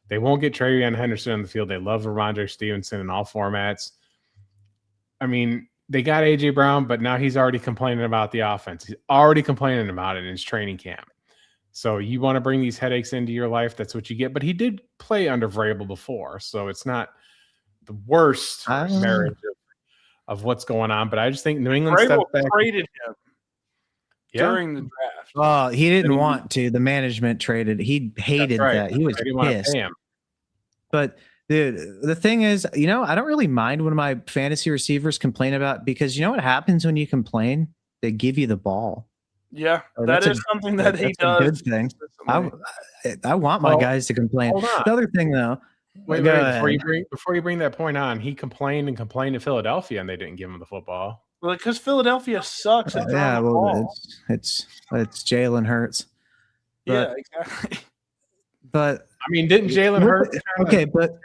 S1: They won't get TreVeyon Henderson on the field. They love Ramondre Stevenson in all formats. I mean, they got A.J. Brown, but now he's already complaining about the offense. He's already complaining about it in his training camp. So you want to bring these headaches into your life, that's what you get. But he did play under Vrabel before, so it's not the worst marriage of what's going on. But I just think New England stepped back.
S2: Traded him during the draft.
S3: Oh, he didn't want to. The management traded. He hated that. He was pissed. But dude, the thing is, I don't really mind when my fantasy receivers complain about, because you know what happens when you complain? They give you the ball.
S2: Yeah, that is something that he does.
S3: Good thing. I want my guys to complain. The other thing, though.
S1: Wait, before you bring that point on, he complained to Philadelphia, and they didn't give him the football.
S2: Well, because Philadelphia sucks at throwing the ball.
S3: It's Jalen Hurts.
S2: Yeah, exactly.
S3: But
S1: I mean, didn't Jalen Hurts?
S3: Okay, but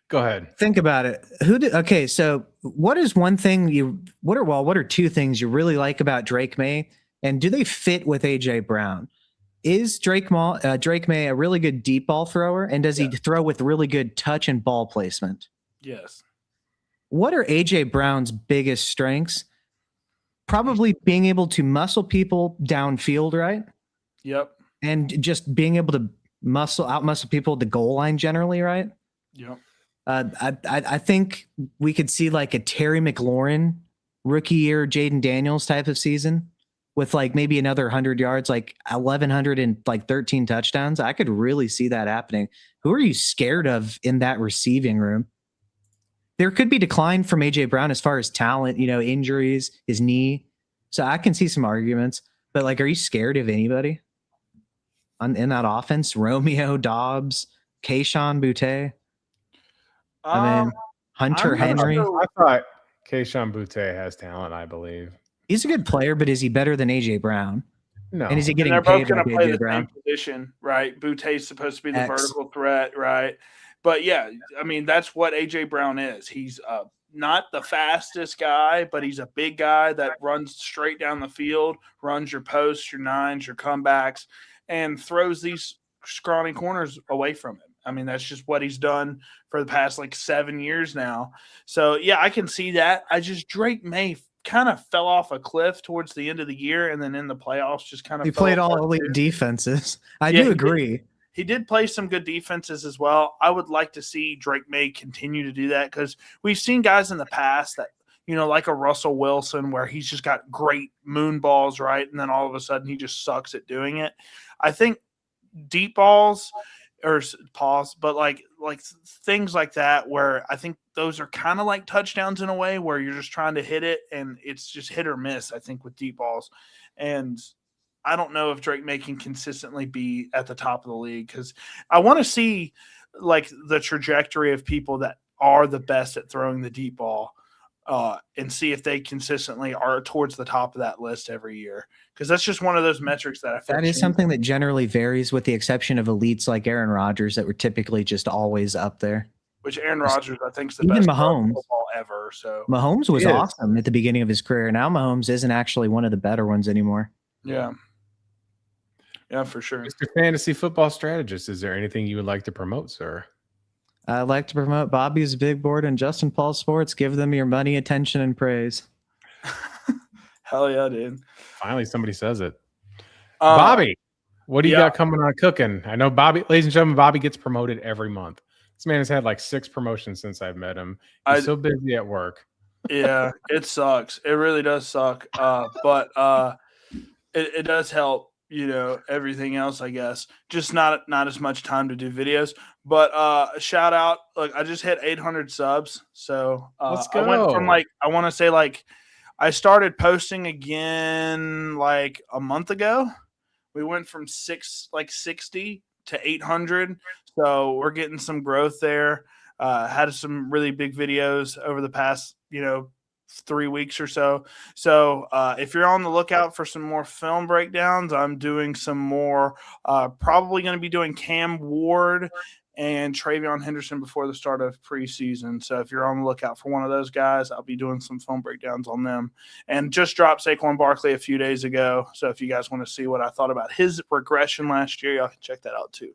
S1: go ahead.
S3: Think about it. Okay, so what is one thing what are two things you really like about Drake May, and do they fit with AJ Brown? Is Drake May a really good deep ball thrower, and does he throw with really good touch and ball placement?
S2: Yes.
S3: What are AJ Brown's biggest strengths? Probably being able to muscle people downfield, right?
S2: Yep.
S3: And just being able to outmuscle people at the goal line generally, right?
S2: Yep.
S3: I think we could see like a Terry McLaurin rookie year, Jaden Daniels type of season with like maybe another 100 yards, like 1,100 and like 13 touchdowns. I could really see that happening. Who are you scared of in that receiving room? There could be decline from AJ Brown as far as talent, injuries, his knee. So I can see some arguments, but like, are you scared of anybody in that offense? Romeo, Dobbs, Kayshon Boutte. I mean, Hunter Henry.
S1: I thought Kayshon Boutte has talent, I believe.
S3: He's a good player, but is he better than AJ Brown?
S1: No.
S3: And is he getting
S2: they're
S3: paid
S2: both going
S3: like
S2: to play
S3: AJ
S2: the
S3: Brown?
S2: same position, right? Boutte's supposed to be the
S3: X.
S2: vertical threat, right? But yeah, I mean, that's what AJ Brown is. He's not the fastest guy, but he's a big guy that runs straight down the field, runs your posts, your nines, your comebacks, and throws these scrawny corners away from him. I mean, that's just what he's done for the past like 7 years now. So yeah, I can see that. Drake May kind of fell off a cliff towards the end of the year, and then in the playoffs just kind of
S3: he played all elite defenses. I do agree.
S2: He did play some good defenses as well. I would like to see Drake May continue to do that because we've seen guys in the past that, like a Russell Wilson where he's just got great moon balls, right? And then all of a sudden he just sucks at doing it. I think deep balls or pause, but like things like that where I think those are kind of like touchdowns in a way where you're just trying to hit it and it's just hit or miss, I think, with deep balls. And I don't know if Drake May can consistently be at the top of the league because I want to see like the trajectory of people that are the best at throwing the deep ball and see if they consistently are towards the top of that list every year. Because that's just one of those metrics that I feel
S3: that is something that generally varies with the exception of elites like Aaron Rodgers that were typically just always up there.
S2: Which Aaron Rodgers, I think, is the
S3: even
S2: best
S3: Mahomes
S2: football ever. So
S3: Mahomes was awesome at the beginning of his career. Now Mahomes isn't actually one of the better ones anymore.
S2: Yeah. Yeah, for sure.
S1: Mr. Fantasy Football Strategist, is there anything you would like to promote, sir?
S3: I'd like to promote Bobby's Big Board and Justin Paul Sports. Give them your money, attention, and praise.
S2: Hell yeah, dude.
S1: Finally, somebody says it. Bobby, what do you got coming on cooking? I know Bobby, ladies and gentlemen, Bobby gets promoted every month. This man has had like 6 promotions since I've met him. He's so busy at work.
S2: Yeah, it sucks. It really does suck. But it does help, everything else, I guess. Just not as much time to do videos. But shout out, look, I just hit 800 subs. So
S1: let's go.
S2: I went from I want to say I started posting again like a month ago. We went from 60 to 800. So we're getting some growth there. Had some really big videos over the past, 3 weeks or so. So if you're on the lookout for some more film breakdowns, I'm doing some more, probably going to be doing Cam Ward and Travion Henderson before the start of preseason. So if you're on the lookout for one of those guys, I'll be doing some film breakdowns on them. And just dropped Saquon Barkley a few days ago. So if you guys want to see what I thought about his regression last year, y'all can check that out too.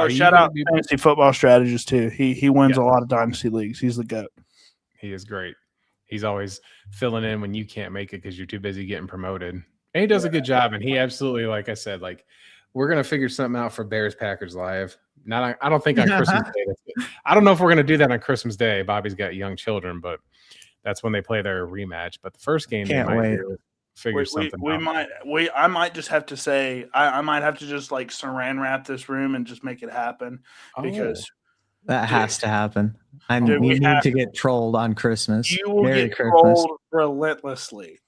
S2: Shout out Fantasy Football Strategist too. He wins a lot of dynasty leagues. He's the GOAT.
S1: He is great. He's always filling in when you can't make it because you're too busy getting promoted. And he does a good job. And he absolutely, like I said, we're going to figure something out for Bears Packers Live. I don't think on Christmas Day. I don't know if we're going to do that on Christmas Day. Bobby's got young children, but that's when they play their rematch. But the first game,
S3: can't wait.
S1: Figure something out.
S2: I might just have to say, I might have to just saran wrap this room and just make it happen because
S3: that has to happen. We need to get trolled on Christmas.
S2: You will get trolled relentlessly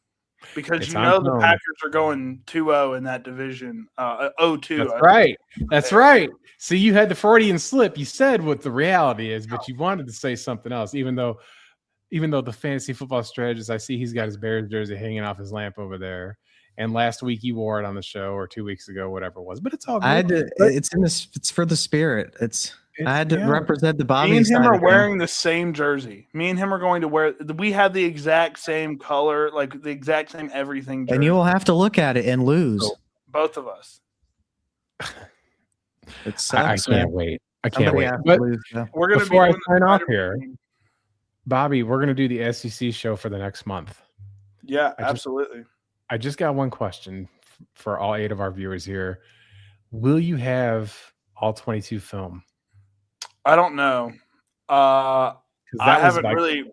S2: because the Packers are going 2-0 in that division. 0-2.
S1: That's right. That's right. See, you had the Freudian slip. You said what the reality is, but you wanted to say something else, even though the Fantasy Football Strategist, I see he's got his Bears jersey hanging off his lamp over there. And last week you wore it on the show, or 2 weeks ago, whatever it was. But it's all good.
S3: It's for the spirit. I had to represent the Bobby.
S2: Me and him are wearing the same jersey. Me and him are going to wear. We have the exact same color, the exact same everything. Jersey.
S3: And you will have to look at it and lose.
S2: So, both of us.
S3: It sucks,
S1: I can't wait. But we're going to before I sign off here, Bobby, we're going to do the SEC show for the next month.
S2: Yeah, absolutely.
S1: I just got one question for all 8 of our viewers here. Will you have all 22 film?
S2: I don't know. I
S1: That was
S2: haven't really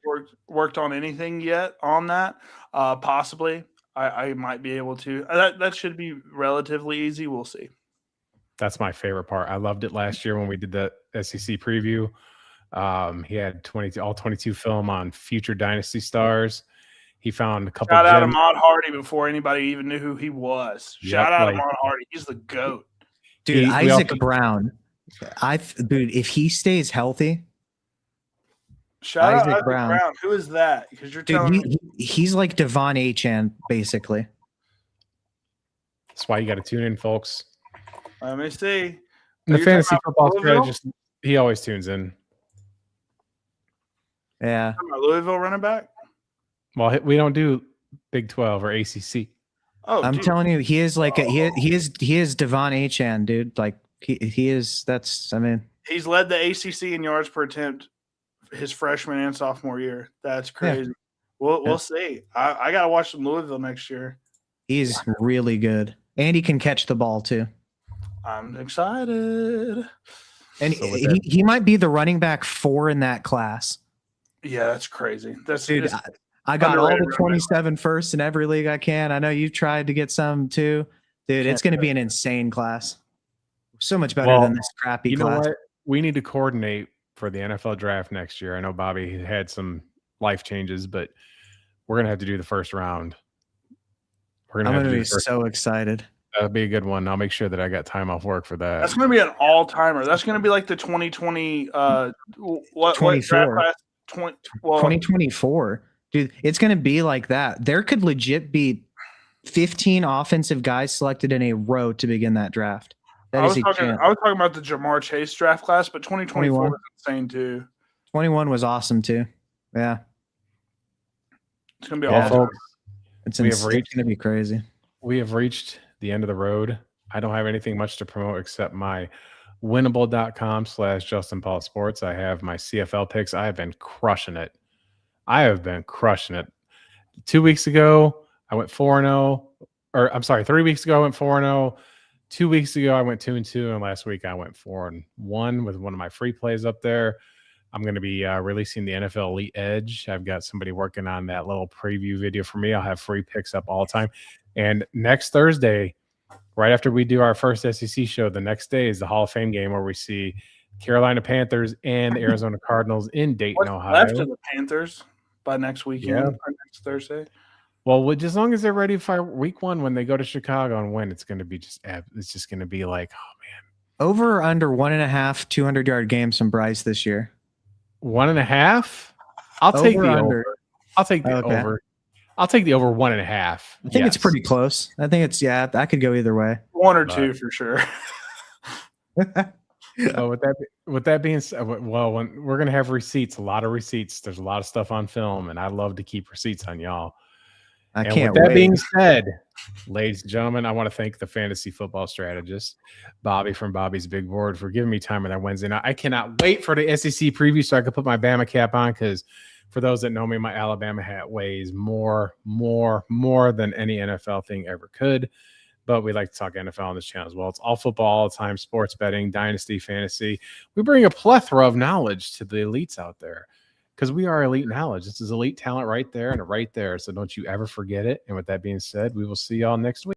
S2: worked on anything yet on that. Possibly, I might be able to. That should be relatively easy. We'll see.
S1: That's my favorite part. I loved it last year when we did the SEC preview. He had 22 film on future dynasty stars. He found a couple.
S2: Shout out to Ahmad Hardy before anybody even knew who he was. Shout out to Ahmad Hardy. He's the GOAT.
S3: Dude, Isaac Brown. Dude, if he stays healthy.
S2: Shout out Isaac Brown. Who is that? Because you're telling me
S3: he's like Devon Achane, basically.
S1: That's why you got to tune in, folks.
S2: Let me see.
S1: The fantasy football strategist, he always tunes in.
S3: Yeah.
S2: Louisville running back?
S1: Well, we don't do Big 12 or ACC.
S2: Oh,
S3: I'm telling you, he is like he is Devon Achane, dude. Like he is. That's
S2: he's led the ACC in yards per attempt his freshman and sophomore year. That's crazy. Yeah. We'll see. I gotta watch some Louisville next year.
S3: He's really good, and he can catch the ball too.
S2: I'm excited.
S3: And so he might be the running back 4 in that class.
S2: Yeah, that's crazy.
S3: Dude, I got all the 27 firsts in every league I can. I know you've tried to get some too. Dude, it's going to be an insane class. So much better than this crappy class.
S1: You know what? We need to coordinate for the NFL draft next year. I know Bobby had some life changes, but we're going to have to do the first round.
S3: I'm going to be so excited.
S1: That'll be a good one. I'll make sure that I got time off work for that.
S2: That's going to be an all-timer. That's going to be like the 2020
S3: 2024. Dude, it's going to be like that. There could legit be 15 offensive guys selected in a row to begin that draft. I was talking
S2: about the Jamar Chase draft class, but 2024 was insane too.
S3: 21 was awesome too. Yeah.
S2: It's going to be awesome.
S3: It's going to be crazy.
S1: We have reached the end of the road. I don't have anything much to promote except my winnable.com/Justin Paul Sports. I have my CFL picks. I have been crushing it. 2 weeks ago, I went 4-0. Or I'm sorry, 3 weeks ago, I went 4-0. 2 weeks ago, I went 2-2. And last week, I went 4-1 with one of my free plays up there. I'm going to be releasing the NFL Elite Edge. I've got somebody working on that little preview video for me. I'll have free picks up all the time. And next Thursday, right after we do our first SEC show, the next day is the Hall of Fame game where we see Carolina Panthers and the Arizona Cardinals in Dayton, Ohio.
S2: Left of the Panthers by next weekend, or next Thursday.
S1: Well, as long as they're ready for week 1 when they go to Chicago and win, it's going to be it's just going to be like, oh man.
S3: Over or under 1.5 200-yard games from Bryce this year?
S1: 1.5? I'll take the over. I'll take the over. I'll take the over 1.5.
S3: I think it's pretty close. I think it's I could go either way.
S2: 1 or 2 for sure.
S1: So with that being said, well, when we're gonna have receipts, a lot of receipts. There's a lot of stuff on film, and I love to keep receipts on y'all.
S3: I can't
S1: with that
S3: wait.
S1: being said, ladies and gentlemen, I want to thank the fantasy football strategist, Bobby from Bobby's Big Board, for giving me time on that Wednesday night. I cannot wait for the SEC preview so I can put my Bama cap on, because for those that know me, my Alabama hat weighs more than any NFL thing ever could. But we like to talk NFL on this channel as well. It's all football all the time, sports betting, dynasty, fantasy. We bring a plethora of knowledge to the elites out there, because we are elite knowledge. This is elite talent right there and right there. So don't you ever forget it. And with that being said, we will see y'all next week.